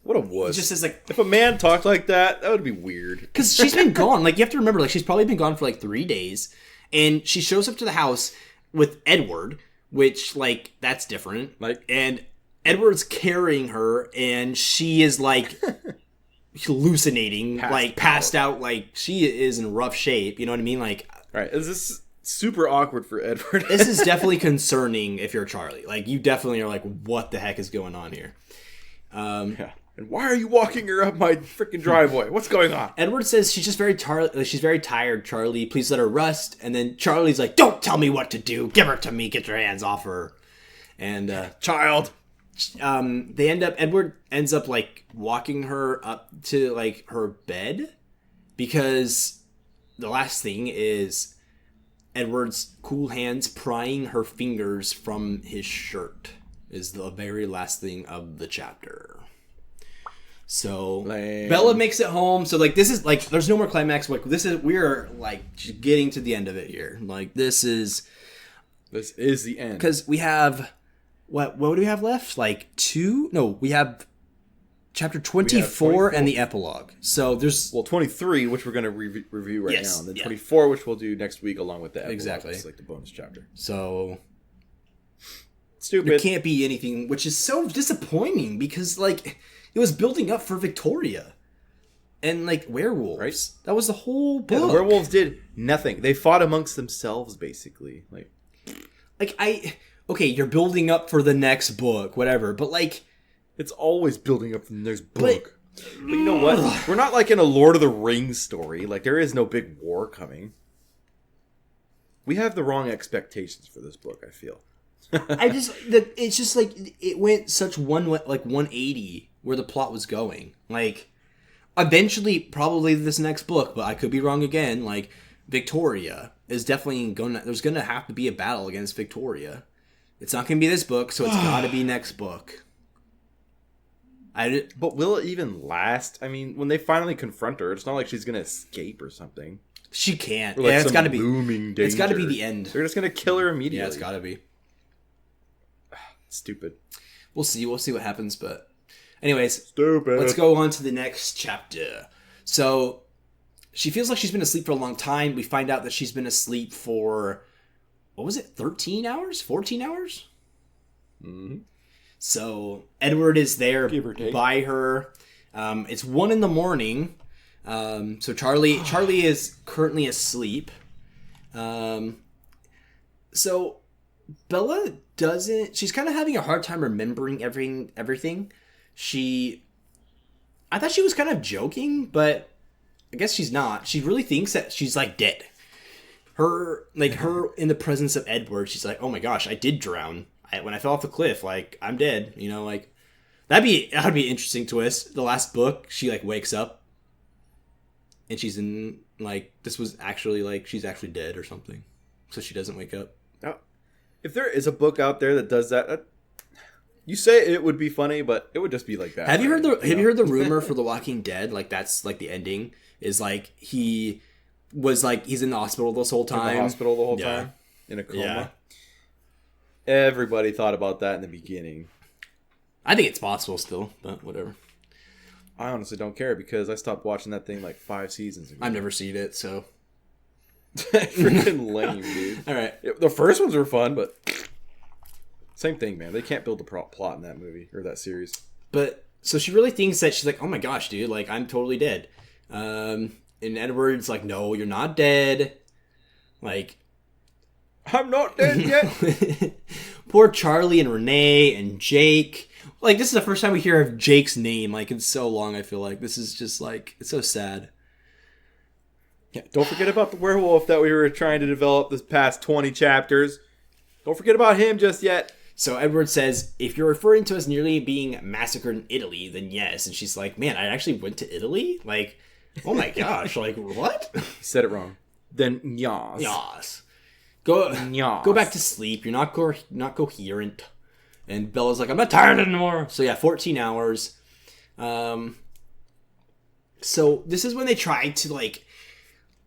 what a wuss. He just says, like... If a man talked like that, that would be weird. Because she's been gone. Like, you have to remember, like, she's probably been gone for, like, 3 days. And she shows up to the house with Edward, which, like, that's different. Like... And Edward's carrying her, and she is, like, hallucinating. Passed out. Like, she is in rough shape. You know what I mean? Like... Right. Is this super awkward for Edward? This is definitely concerning if you're Charlie. Like, you definitely are like, what the heck is going on here? Yeah. And why are you walking her up my freaking driveway? What's going on? Edward says she's just very she's very tired, Charlie. Please let her rest. And then Charlie's like, don't tell me what to do. Give her to me. Get your hands off her. And child. Edward ends up like walking her up to like her bed because the last thing is Edward's cool hands prying her fingers from his shirt is the very last thing of the chapter. So Lame. Bella makes it home. So like this is like there's no more climax. Like we're like just getting to the end of it here. Like this is the end. Because we have what do we have left? Like we have chapter 24 and the epilogue. So there's 23, which we're going to review right now, and then 24, which we'll do next week along with the epilogue. Exactly. It's like the bonus chapter. So stupid. There can't be anything, which is so disappointing because like it was building up for Victoria and like werewolves. Right? That was the whole book. Yeah, the werewolves did nothing. They fought amongst themselves, basically. Okay, you're building up for the next book, whatever, but like it's always building up for the next book. But you know what? We're not like in a Lord of the Rings story. Like there is no big war coming. We have the wrong expectations for this book, I feel. It's just like it went such 180 where the plot was going. Like eventually probably this next book, but I could be wrong again, like Victoria is definitely there's gonna have to be a battle against Victoria. It's not gonna be this book, so it's gotta be next book. But will it even last? I mean, when they finally confront her, it's not like she's gonna escape or something. She can't. Like it's gotta be looming danger. It's gotta be the end. They're just gonna kill her immediately. Yeah, it's gotta be. Stupid. We'll see what happens, but anyways, stupid. Let's go on to the next chapter. So she feels like she's been asleep for a long time. We find out that she's been asleep for 13 hours? 14 hours? Mm-hmm. So Edward is there by her. It's 1 a.m. So Charlie is currently asleep. So Bella she's kind of having a hard time remembering everything. I thought she was kind of joking, but I guess she's not. She really thinks that she's like dead. Her in the presence of Edward, she's like, oh my gosh, I did drown. When I fell off the cliff, like, I'm dead. You know, like, that would be an interesting twist. The last book, she like wakes up and she's in like, this was actually like, she's actually dead or something. So she doesn't wake up. Now, if there is a book out there that does that, you say it would be funny, but it would just be like that. Have you heard the rumor for The Walking Dead? Like, that's like the ending is like he was like he's in the hospital this whole time. In the hospital the whole time? In a coma? Yeah. Everybody thought about that in the beginning. I think it's possible still, but whatever. I honestly don't care because I stopped watching that thing like 5 seasons ago. I've never seen it, so. Freaking lame, dude. All right. The first ones were fun, but same thing, man. They can't build the plot in that movie or that series. But so she really thinks that she's like, oh my gosh, dude, like I'm totally dead. And Edward's like, no, you're not dead. Like, I'm not dead yet. Poor Charlie and Renee and Jake. Like, this is the first time we hear of Jake's name. Like, in so long, I feel like. This is just, like, it's so sad. Yeah, don't forget about the werewolf that we were trying to develop this past 20 chapters. Don't forget about him just yet. So Edward says, if you're referring to us nearly being massacred in Italy, then yes. And she's like, man, I actually went to Italy? Like, oh my gosh, like, what? He said it wrong. Then, yas. Yas. Go back to sleep. You're not coherent. And Bella's like, I'm not tired anymore. So yeah, 14 hours. So this is when they try to like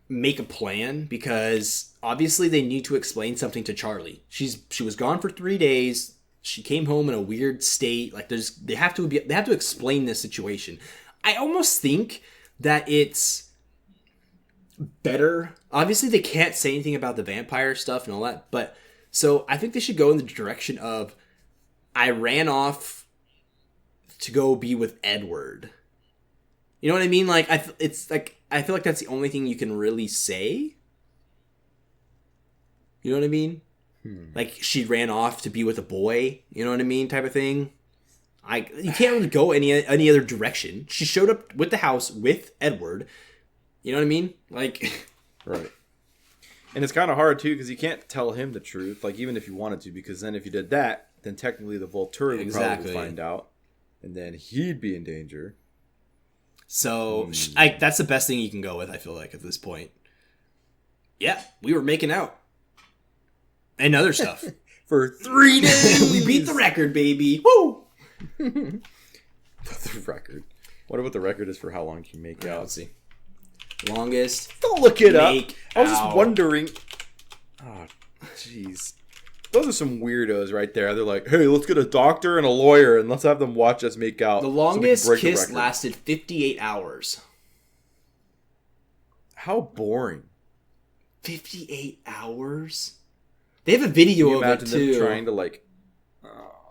make a plan because obviously they need to explain something to Charlie. She was gone for 3 days. She came home in a weird state. Like they have to explain this situation. I almost think that it's better. Obviously they can't say anything about the vampire stuff and all that, but so I think they should go in the direction of I ran off to go be with Edward. You know what I mean? Like I feel like that's the only thing you can really say. You know what I mean? Like she ran off to be with a boy, you know what I mean, type of thing. You can't really go any other direction. She showed up with the house with Edward. You know what I mean? Like, right. And it's kind of hard too because you can't tell him the truth. Like even if you wanted to, because then if you did that, then technically the Volturi would probably find out, and then he'd be in danger. So that's the best thing you can go with. I feel like at this point. Yeah, we were making out, and other stuff for 3 days. We beat the record, baby. Woo! The record. Wonder what the record is for how long you can make out. Let's see. Longest. Don't look it up. I was just wondering. Oh, jeez. Those are some weirdos right there. They're like, hey, let's get a doctor and a lawyer and let's have them watch us make out. The longest kiss lasted 58 hours. How boring. 58 hours? They have a video of it too. Them trying to like.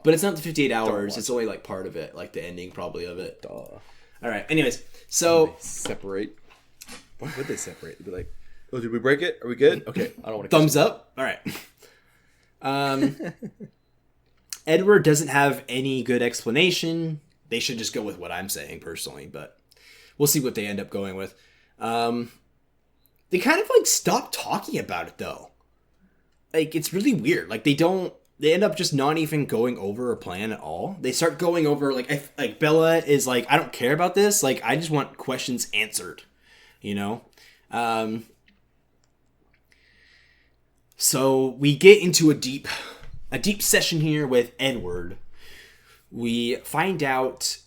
But it's not the 58 hours. It's only like part of it, like the ending probably of it. Duh. All right. Anyways, so separate. Why would they separate? They'd be like, oh, did we break it? Are we good? Okay, I don't want to. Thumbs up. All right. Edward doesn't have any good explanation. They should just go with what I'm saying personally, but we'll see what they end up going with. They kind of like stop talking about it though. Like it's really weird. Like they end up just not even going over a plan at all. They start going over like Bella is like, I don't care about this. Like I just want questions answered, you know? So we get into a deep session here with Edward. We find out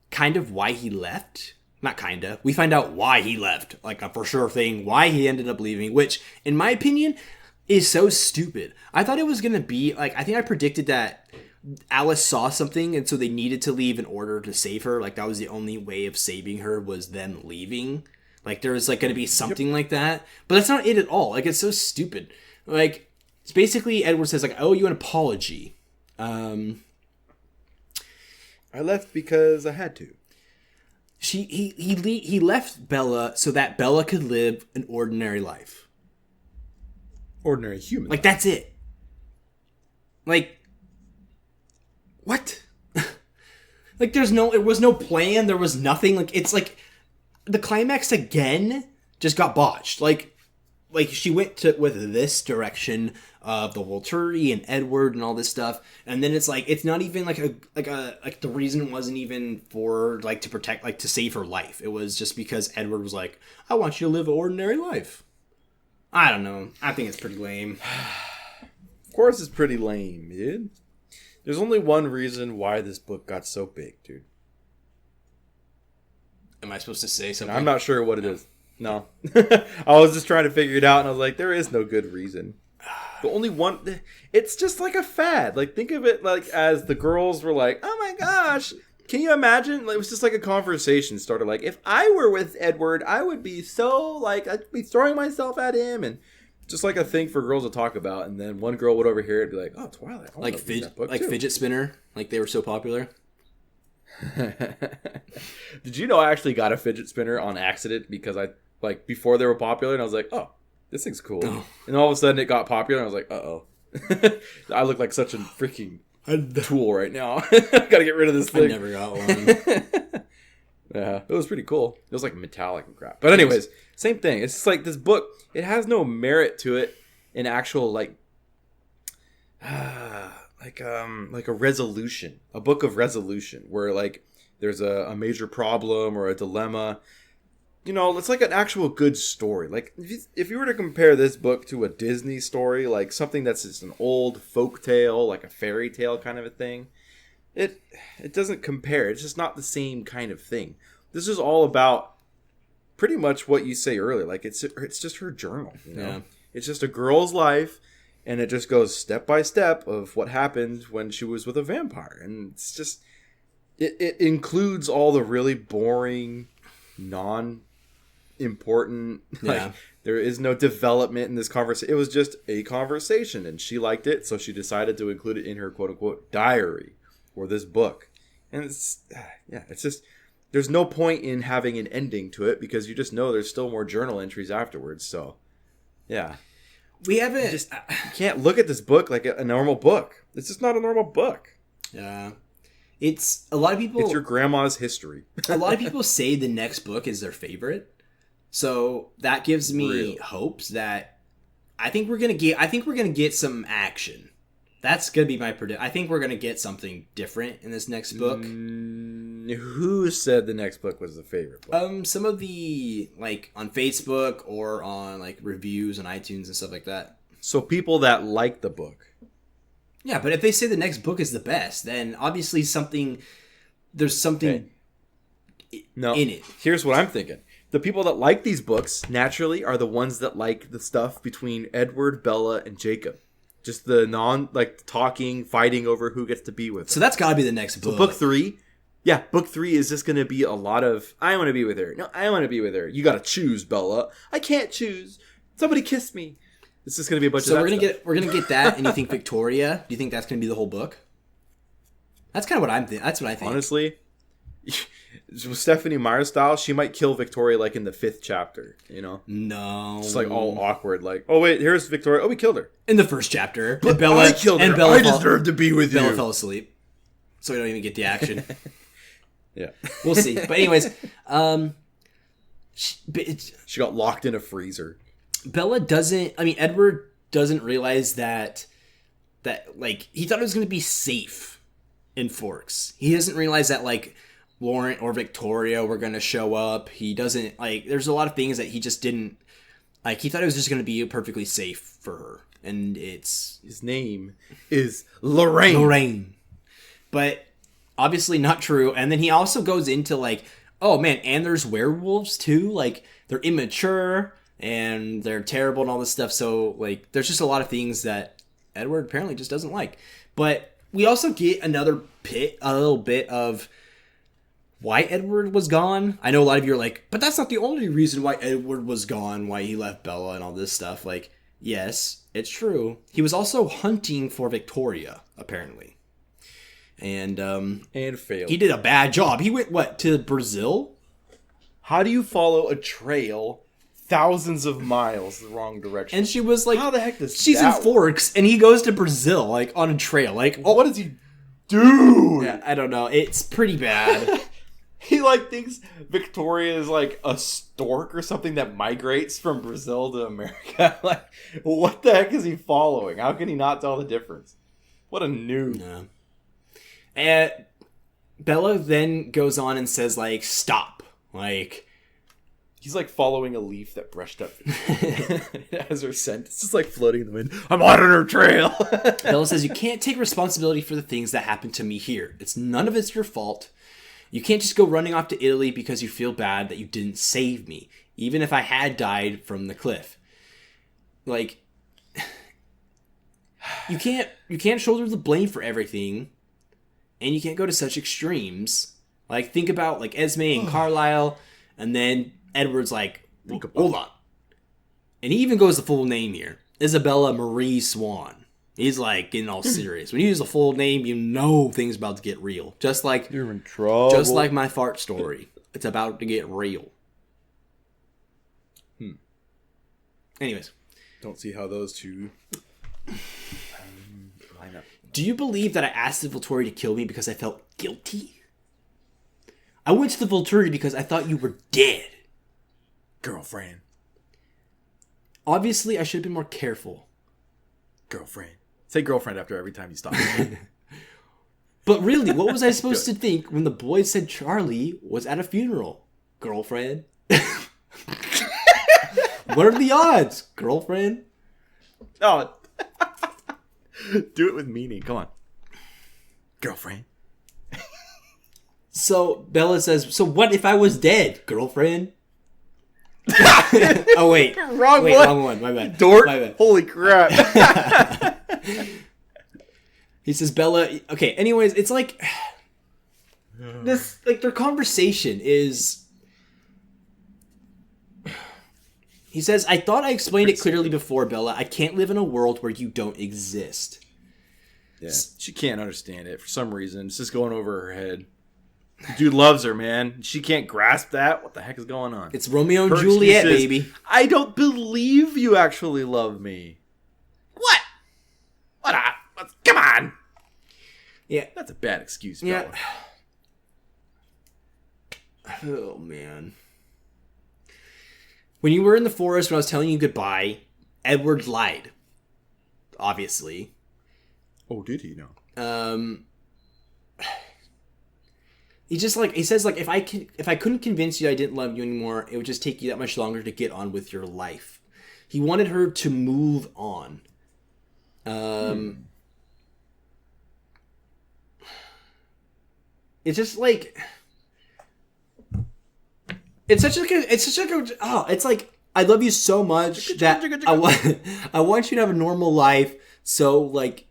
kind of why he left. Not kinda. We find out why he left. Like a for sure thing. Why he ended up leaving. Which, in my opinion, is so stupid. I thought it was going to be... Like, I think I predicted that Alice saw something and so they needed to leave in order to save her. Like, that was the only way of saving her was them leaving. Like, there was, like, going to be something like that. But that's not it at all. Like, it's so stupid. Like, it's basically Edward says, like, I owe you an apology. I left because I had to. He left Bella so that Bella could live an ordinary life. Ordinary human. Like, that's it. Like, what? Like, it was no plan. There was nothing. Like, it's like the climax again just got botched. Like she went with this direction of the Volturi and Edward and all this stuff, and then it's like it's not even like the reason wasn't even for like to protect, like to save her life. It was just because Edward was like, I want you to live an ordinary life. I don't know. I think it's pretty lame. Of course, it's pretty lame, dude. There's only one reason why this book got so big, dude. Am I supposed to say something? I'm not sure what it is. No. I was just trying to figure it out, and I was like, there is no good reason. The only one... It's just like a fad. Like, think of it like as the girls were like, oh my gosh, can you imagine? It was just like a conversation started. Like, if I were with Edward, I would be so, like, I'd be throwing myself at him, and just like a thing for girls to talk about. And then one girl would overhear it and be like, oh, Twilight. Like, fidget spinner. Like, they were so popular. Did you know I actually got a fidget spinner on accident because like before they were popular, and I was like, oh, this thing's cool. Oh. And all of a sudden it got popular, and I was like, uh-oh. I look like such a freaking tool right now. Gotta get rid of this thing. I never got one. Yeah, it was pretty cool. It was like metallic and crap. But anyways, same thing. It's just like this book, it has no merit to it in actual like a resolution, a book of resolution where like there's a major problem or a dilemma. You know, it's like an actual good story. Like if you were to compare this book to a Disney story, like something that's just an old folk tale, like a fairy tale kind of a thing, it doesn't compare. It's just not the same kind of thing. This is all about pretty much what you say earlier. Like it's just her journal, you know? Yeah. It's just a girl's life, and it just goes step by step of what happened when she was with a vampire. And it's just it includes all the really boring, non-important, like there is no development in this conversation. It was just a conversation, and she liked it, so she decided to include it in her quote-unquote diary or this book. And it's just there's no point in having an ending to it because you just know there's still more journal entries afterwards. So yeah, we haven't you can't look at this book like a normal book. It's just not a normal book. Yeah, it's a lot of people. It's your grandma's history. A lot of people say the next book is their favorite, so that gives me hopes that I think we're gonna get some action. That's gonna be my prediction. I think we're gonna get something different in this next book. Who said the next book was the favorite book? Some of the like on Facebook or on like reviews on iTunes and stuff like that. So people that like the book. Yeah, but if they say the next book is the best, then obviously there's something in it. Here's what I'm thinking. The people that like these books naturally are the ones that like the stuff between Edward, Bella, and Jacob. Just the talking, fighting over who gets to be with her. So that's gotta be the next book. So book 3. Yeah, book 3 is just gonna be a lot of, I want to be with her. No, I want to be with her. You gotta choose, Bella. I can't choose. Somebody kiss me. It's just gonna be a bunch of that stuff. We're gonna get that, and you think Victoria? Do you think that's gonna be the whole book? That's kind of what that's what I think. Honestly, with Stephanie Meyer style, she might kill Victoria like in the 5th chapter, you know? No. It's like all awkward, like, oh wait, here's Victoria. Oh, we killed her. In the 1st chapter. But Bella, I killed her. I deserve to be with you. Bella fell asleep. So we don't even get the action. Yeah. We'll see. But anyways, she got locked in a freezer. Edward doesn't realize that like, he thought it was going to be safe in Forks. He doesn't realize that, like, Lauren or Victoria were going to show up. He doesn't, like, there's a lot of things that he just didn't, like, he thought it was just going to be perfectly safe for her. And his name is Lorraine. But obviously not true. And then he also goes into, like, oh man, and there's werewolves too. Like, they're immature and they're terrible and all this stuff. So, like, there's just a lot of things that Edward apparently just doesn't like. But we also get a little bit of why Edward was gone. I know a lot of you are like, but that's not the only reason why Edward was gone, why he left Bella and all this stuff. Like, yes, it's true. He was also hunting for Victoria, apparently. And failed. He did a bad job. He went, to Brazil? How do you follow a trail thousands of miles the wrong direction? And she was like, how the heck does she's in Forks, and he goes to Brazil, like, on a trail. Like, what does he do? Yeah, I don't know. It's pretty bad. He, like, thinks Victoria is, like, a stork or something that migrates from Brazil to America. Like, what the heck is he following? How can he not tell the difference? What a noob. Yeah. And Bella then goes on and says, like, stop. Like... He's like following a leaf that brushed up as her scent. It's just like floating in the wind. I'm on her trail. Bella says, you can't take responsibility for the things that happened to me here. None of it's your fault. You can't just go running off to Italy because you feel bad that you didn't save me, even if I had died from the cliff. Like, you can't shoulder the blame for everything, and you can't go to such extremes. Like, think about, like, Esme and Carlisle, and then Edward's like, hold on. And he even goes the full name here. Isabella Marie Swan. He's like getting all serious. When you use the full name, you know things about to get real. Just like you're in trouble. Just like my fart story. It's about to get real. Anyways. Don't see how those two line up. Do you believe that I asked the Volturi to kill me because I felt guilty? I went to the Volturi because I thought you were dead. Girlfriend. Obviously, I should have been more careful. Girlfriend. Say girlfriend after every time you stop. But really, what was I supposed to think when the boys said Charlie was at a funeral? Girlfriend. What are the odds? Girlfriend. Oh. Do it with meaning. Come on. Girlfriend. So Bella says, so what if I was dead? Girlfriend. Oh wait, wrong one. My bad. Dork. My bad. Holy crap. He says, Bella. Okay. Anyways, it's like this. Like their conversation is. He says, I thought I explained it clearly before, Bella. I can't live in a world where you don't exist. Yeah, she can't understand it for some reason. It's just going over her head. The dude loves her, man. She can't grasp that. What the heck is going on? It's Romeo and Juliet, baby. I don't believe you actually love me. What? Come on. Yeah. That's a bad excuse, Yeah. Bella. Oh, man. When you were in the forest when I was telling you goodbye, Edward lied. Obviously. Oh, did he know? He says if I couldn't convince you I didn't love you anymore, it would just take you that much longer to get on with your life. He wanted her to move on. It's just like it's like I love you so much that I want you to have a normal life. So like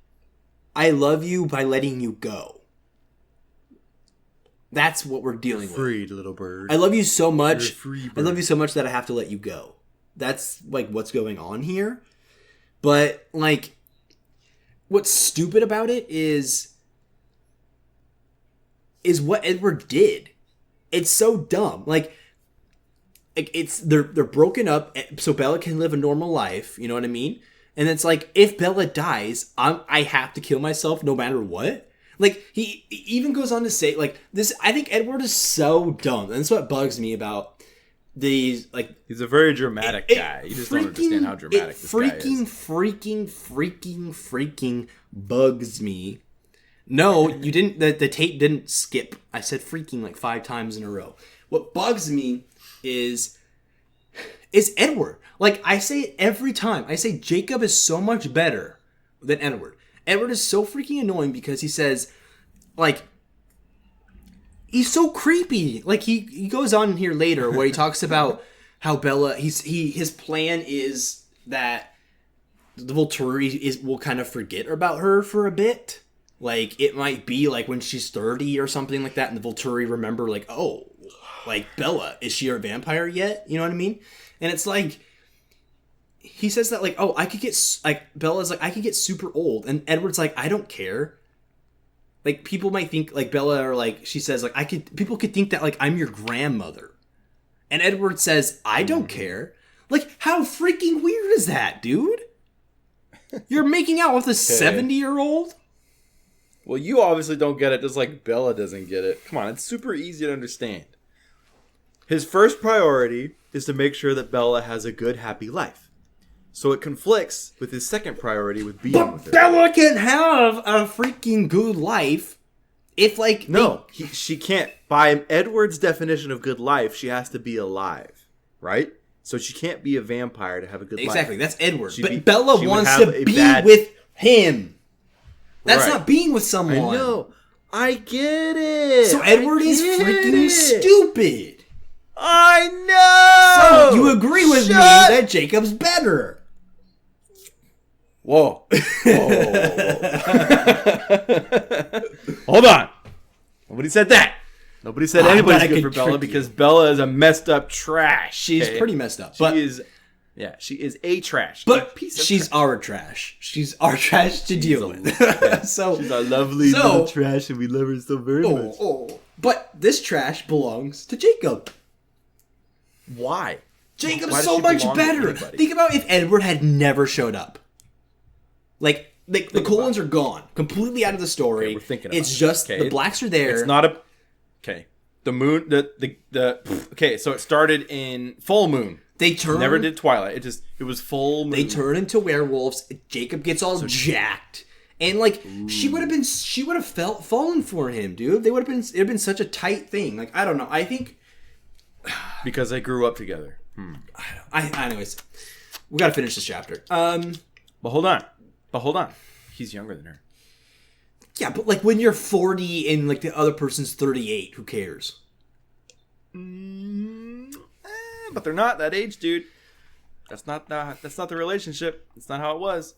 I love you by letting you go. That's what we're dealing with. Freed, little bird. I love you so much. Free bird. I love you so much that I have to let you go. That's like what's going on here. But like, what's stupid about it is what Edward did. It's so dumb. Like it's they're broken up so Bella can live a normal life. You know what I mean? And it's like if Bella dies, I have to kill myself no matter what. Like, he even goes on to say, like, this, I think Edward is so dumb. And that's what bugs me about these, like... He's a very dramatic guy. You just don't understand how dramatic this guy is. Freaking bugs me. No, you didn't, the tape didn't skip. I said freaking like 5 times in a row. What bugs me is Edward. Like, I say it every time. I say Jacob is so much better than Edward. Edward is so freaking annoying because he says, like, he's so creepy. Like, he goes on here later where he talks about how Bella, his plan is that the Volturi will kind of forget about her for a bit. Like, it might be, like, when she's 30 or something like that, and the Volturi remember, like, oh, like, Bella, is she a vampire yet? You know what I mean? And it's like... He says that, like, oh, I could get, like, Bella's like, I could get super old. And Edward's like, I don't care. Like, people might think, like, Bella, or, like, she says, like, people could think that, like, I'm your grandmother. And Edward says, I don't care. Like, how freaking weird is that, dude? You're making out with a 70-year-old? Well, you obviously don't get it, just like Bella doesn't get it. Come on, it's super easy to understand. His first priority is to make sure that Bella has a good, happy life. So it conflicts with his second priority with being with her. Bella can have a freaking good life if, like... No, she can't. By Edward's definition of good life, she has to be alive, right? So she can't be a vampire to have a good life. Exactly, that's Edward. But Bella wants to be with him. That's not being with someone. I know. I get it. So Edward is freaking stupid. I know. So you agree with me that Jacob's better. Whoa. Hold on. Nobody said that. Nobody said anybody's good for Bella because Bella is a messed up trash. She's pretty messed up. She is a trash. But she's our trash. She's our trash to deal with. So she's our lovely little trash and we love her so very much. But this trash belongs to Jacob. Why? Jacob's so much better. Think about if Edward had never showed up. Like the Colons are gone. Completely out of the story. Okay, we're thinking about it's just the Blacks are there. It's not a... Okay. The moon... Okay, so it started in full moon. They turn... Never did twilight. It was full moon. They turn into werewolves. Jacob gets all jacked. And like she would have fallen for him, dude. It'd have been such a tight thing. Like, I don't know. I think because they grew up together. Anyways, we gotta finish this chapter. But hold on. He's younger than her. Yeah, but like when you're 40 and like the other person's 38, who cares? But they're not that age, dude. That's not the relationship. That's not how it was.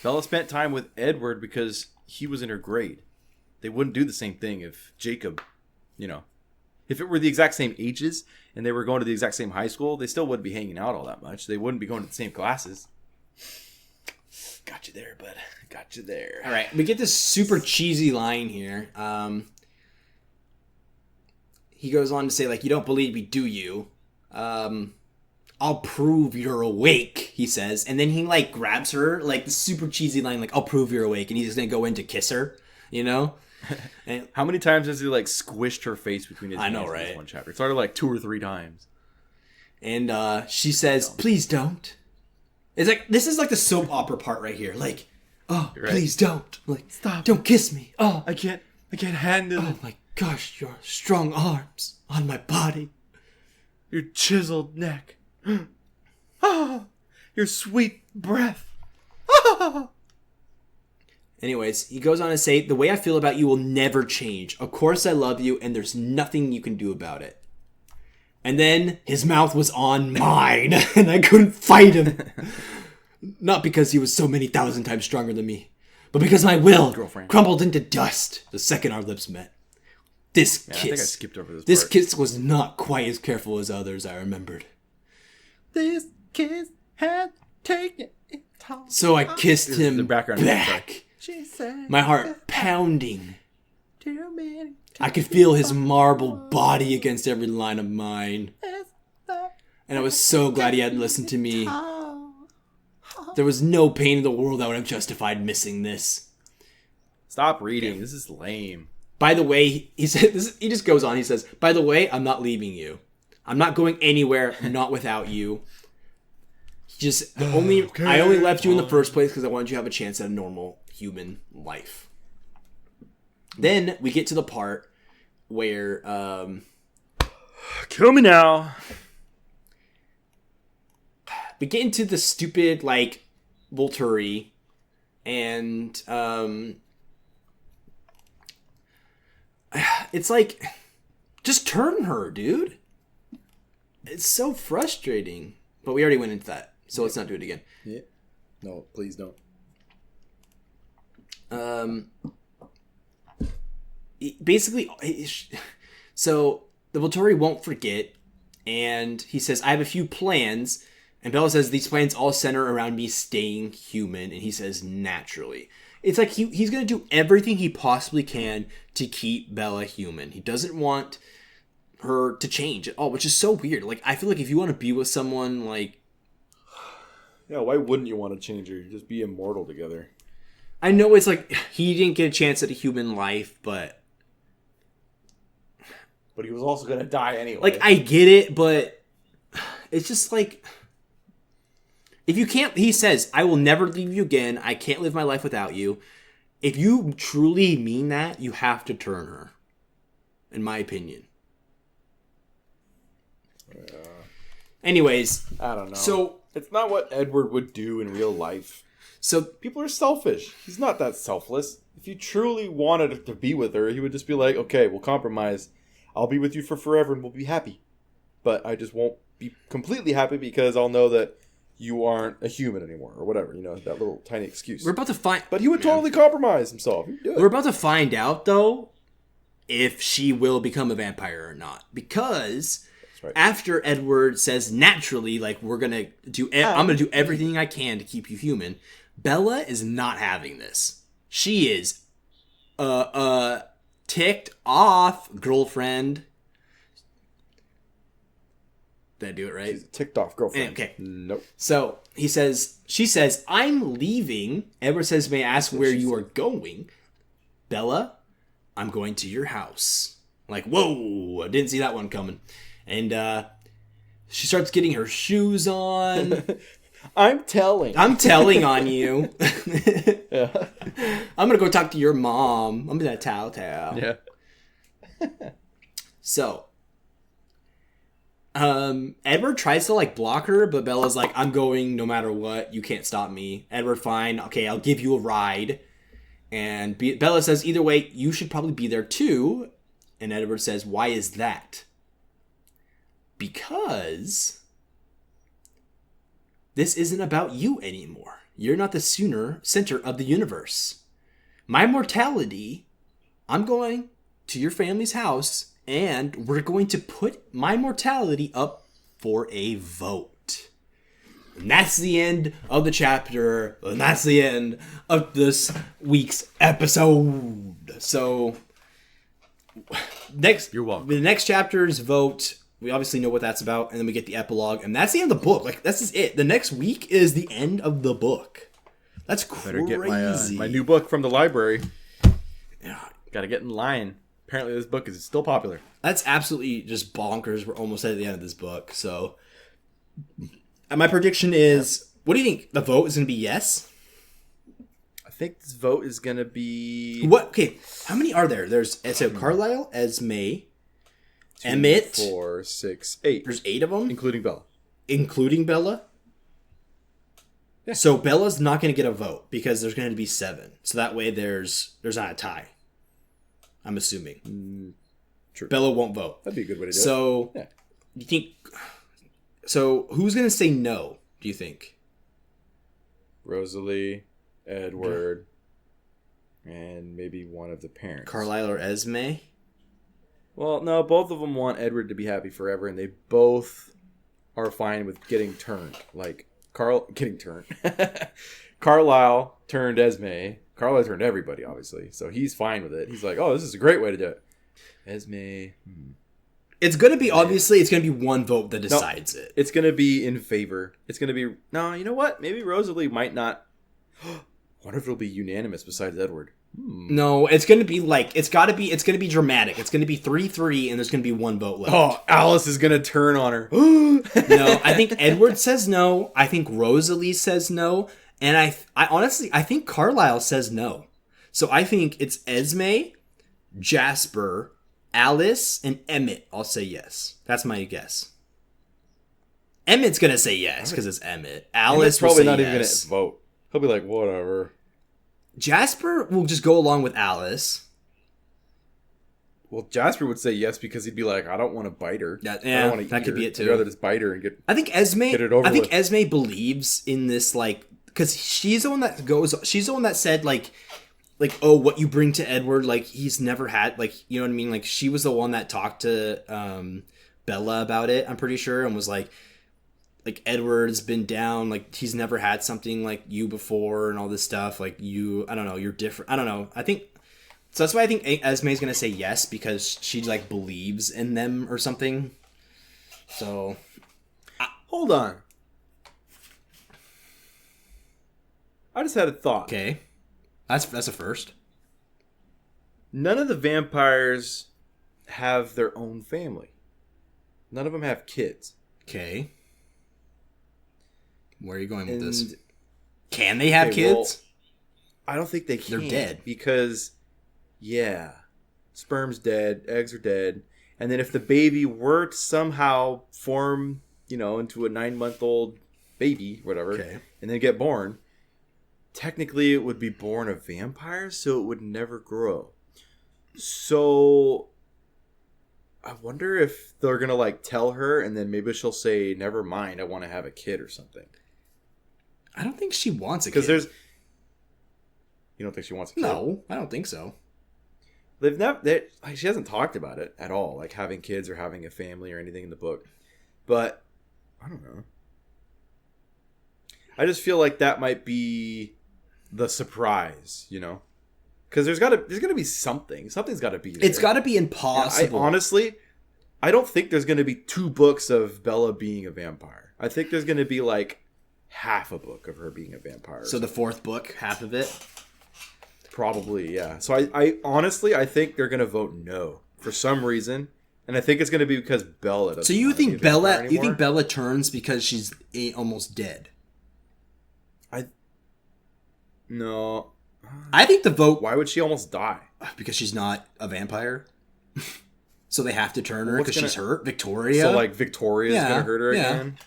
Bella spent time with Edward because he was in her grade. They wouldn't do the same thing if Jacob, if it were the exact same ages and they were going to the exact same high school, they still wouldn't be hanging out all that much. They wouldn't be going to the same classes. Got you there, bud. Got you there. All right, we get this super cheesy line here. He goes on to say, like, you don't believe me, do you? I'll prove you're awake, he says. And then he, like, grabs her, like, the super cheesy line, like, I'll prove you're awake. And he's going to go in to kiss her, And how many times has he, like, squished her face between his hands right? In this one chapter? It started, like, 2 or 3 times. And she says, please don't. It's like, this is like the soap opera part right here. Like, please don't. Like, stop. Don't kiss me. Oh, I can't handle it. Oh my gosh, your strong arms on my body. Your chiseled neck. Your sweet breath. Anyways, he goes on to say, the way I feel about you will never change. Of course I love you, and there's nothing you can do about it. And then his mouth was on mine, and I couldn't fight him. Not because he was so many thousand times stronger than me, but because my will crumbled into dust the second our lips met. This kiss. I think I skipped over this This part. kiss was not quite as careful as others, I remembered. This kiss had taken it all. So I kissed him back. She said, my heart pounding. I could feel his marble body against every line of mine. And I was so glad he hadn't listened to me. There was no pain in the world that would have justified missing this. Stop reading. This is lame. By the way, he said this, he just goes on. He says, by the way, I'm not leaving you. I'm not going anywhere, not without you. I only left you in the first place because I wanted you to have a chance at a normal human life. Then we get to the part where kill me now. We get into the stupid like Volturi, and it's like, just turn her, dude. It's so frustrating. But we already went into that, so let's not do it again. Yeah. No, please don't. Basically, so the Volturi won't forget, and he says, I have a few plans, and Bella says, these plans all center around me staying human, and he says, naturally. It's like he's going to do everything he possibly can to keep Bella human. He doesn't want her to change at all, which is so weird. Like, I feel like if you want to be with someone, like... Yeah, why wouldn't you want to change her? Just be immortal together. I know it's like, he didn't get a chance at a human life, but... But he was also going to die anyway. Like, I get it, but... It's just like... If you can't... He says, I will never leave you again. I can't live my life without you. If you truly mean that, you have to turn her. In my opinion. Anyways. I don't know. So... It's not what Edward would do in real life. So... People are selfish. He's not that selfless. If he truly wanted to be with her, he would just be like, okay, we'll compromise. I'll be with you for forever and we'll be happy. But I just won't be completely happy because I'll know that you aren't a human anymore or whatever. You know, that little tiny excuse. We're about to find... But he would totally compromise himself. We're about to find out, though, if she will become a vampire or not. Because right. After Edward says naturally, like, I'm going to do everything I can to keep you human, Bella is not having this. She is ticked off, girlfriend. Did I do it right? She's a ticked off girlfriend. Okay. Nope. So she says, I'm leaving. Edward says, may I ask where you are going? Bella, I'm going to your house. Like, whoa, I didn't see that one coming. And she starts getting her shoes on. I'm telling on you. Yeah. I'm going to go talk to your mom. I'm going to towel. Yeah. So, Edward tries to, like, block her, but Bella's like, I'm going no matter what. You can't stop me. Edward, fine. Okay, I'll give you a ride. And Bella says, either way, you should probably be there too. And Edward says, why is that? Because this isn't about you anymore. You're not the center of the universe. My mortality, I'm going to your family's house, and we're going to put my mortality up for a vote. And that's the end of the chapter, and that's the end of this week's episode. So, You're welcome. The next chapter's vote. We obviously know what that's about, and then we get the epilogue, and that's the end of the book. Like, that's just it. The next week is the end of the book. That's crazy. Better get my new book from the library. Yeah, gotta get in line. Apparently, this book is still popular. That's absolutely just bonkers. We're almost at the end of this book. So, and my prediction is, what do you think? The vote is going to be yes? I think this vote is going to be... What? Okay, how many are there? There's Carlisle, Esme, Emmett. 4, 6, 8. There's 8 of them? Including Bella. Including Bella? Yeah. So Bella's not going to get a vote because there's going to be 7. So that way there's not a tie. I'm assuming. True. Bella won't vote. That'd be a good way to do it. So, you think... So, who's going to say no, do you think? Rosalie, Edward, and maybe one of the parents. Carlisle or Esme? Well, no, both of them want Edward to be happy forever, and they both are fine with getting turned. Like, getting turned. Carlisle turned Esme. Carlisle turned everybody, obviously. So he's fine with it. He's like, oh, this is a great way to do it. Esme. It's going to be, obviously, it's going to be one vote that decides it. It's going to be in favor. It's going to be, no, you know what? Maybe Rosalie might not. What if it'll be unanimous besides Edward? No, it's going to be like, it's going to be dramatic. It's going to be 3-3 and there's going to be one vote left. Oh, Alice is going to turn on her. No, I think Edward says no. I think Rosalie says no. And I honestly, I think Carlisle says no. So I think it's Esme, Jasper, Alice, and Emmett. I'll say yes. That's my guess. Emmett's going to say yes because it's Emmett. Alice will probably say not yes. even going to vote. He'll be like, whatever. Jasper will just go along with Alice. Well, Jasper would say yes because he'd be like, I don't want to bite her. Yeah, I don't want to that eat could her. be it too. I'd rather just bite her and get it over with. Esme believes in this, like, because she's the one that said, like, oh, what you bring to Edward, like, he's never had, like, you know what I mean? Like, she was the one that talked to Bella about it, I'm pretty sure, and was like, Edward's been down, like, he's never had something like you before and all this stuff. Like, I don't know, you're different. I don't know. I think So that's why I think Esme's gonna say yes, because she like believes in them or something. So, hold on. I just had a thought. Okay, that's a first. None of the vampires have their own family. None of them have kids. Okay. Where are you going with this? Can they have kids? Well, I don't think they can. They're dead. Because, yeah, sperm's dead, eggs are dead. And then if the baby were to somehow form, into a 9-month-old baby, whatever, and then get born, technically it would be born a vampire, so it would never grow. So I wonder if they're going to, tell her, and then maybe she'll say, never mind, I want to have a kid or something. I don't think she wants a kid. Because there's... You don't think she wants a kid? No, I don't think so. They've never... she hasn't talked about it at all, having kids or having a family or anything in the book. But, I don't know. I just feel like that might be the surprise, Because there's going to be something. Something's got to be there. It's got to be impossible. Honestly, I don't think there's going to be 2 books of Bella being a vampire. I think there's going to be, half a book of her being a vampire. So the 4th book, half of it? Probably, yeah. So I honestly, I think they're going to vote no for some reason. And I think it's going to be because Bella doesn't. So you think Bella turns because she's almost dead? No. I think the vote... Why would she almost die? Because she's not a vampire. So they have to turn her because she's hurt. Victoria. So Victoria's going to hurt her again.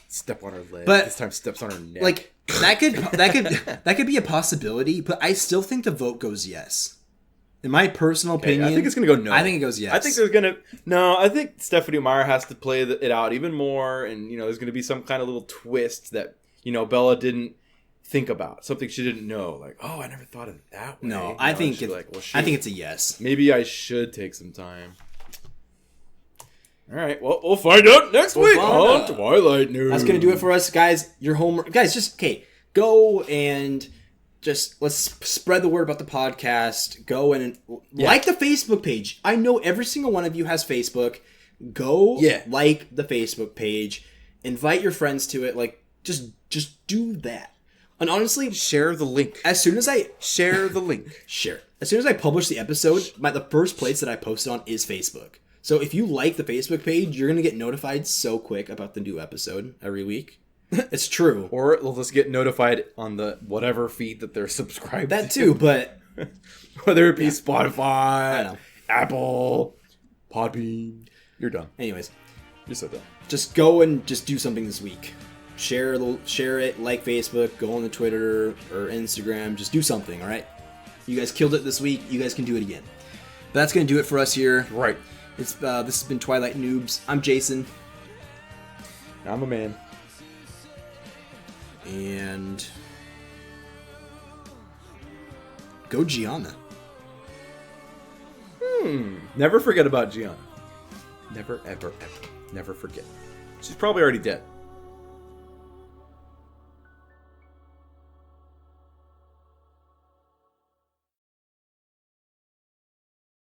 Step on her leg. But this time steps on her neck. that could be a possibility, but I still think the vote goes yes. In my personal opinion, I think it's going to go no. I think it goes yes. I think there's going to... No, I think Stephanie Meyer has to play it out even more, and, there's going to be some kind of little twist that, Bella didn't think about. Something she didn't know. I never thought of it that way. No, I think it's a yes. Maybe I should take some time. All right, well, we'll find out next week on Twilight News. That's going to do it for us, guys. Your homework. Guys, just, go and... Just let's spread the word about the podcast. Go and like the Facebook page. I know every single one of you has Facebook. Go like the Facebook page. Invite your friends to it. Just do that. And honestly, share the link. As soon as I share the link, as soon as I publish the episode, the first place that I post it on is Facebook. So if you like the Facebook page, you're gonna get notified so quick about the new episode every week. It's true. Or they'll just get notified on the whatever feed that they're subscribed to. That too, but... Whether it be Spotify, Apple, Podbean. You're done. Anyways. You're so done. Just go and just do something this week. Share it, like Facebook, go on the Twitter or Instagram. Just do something, alright? You guys killed it this week. You guys can do it again. But that's going to do it for us here. Right. This has been Twilight Noobs. I'm Jason. I'm a man. And go Gianna. Never forget about Gianna. Never, ever, ever. Never forget. She's probably already dead.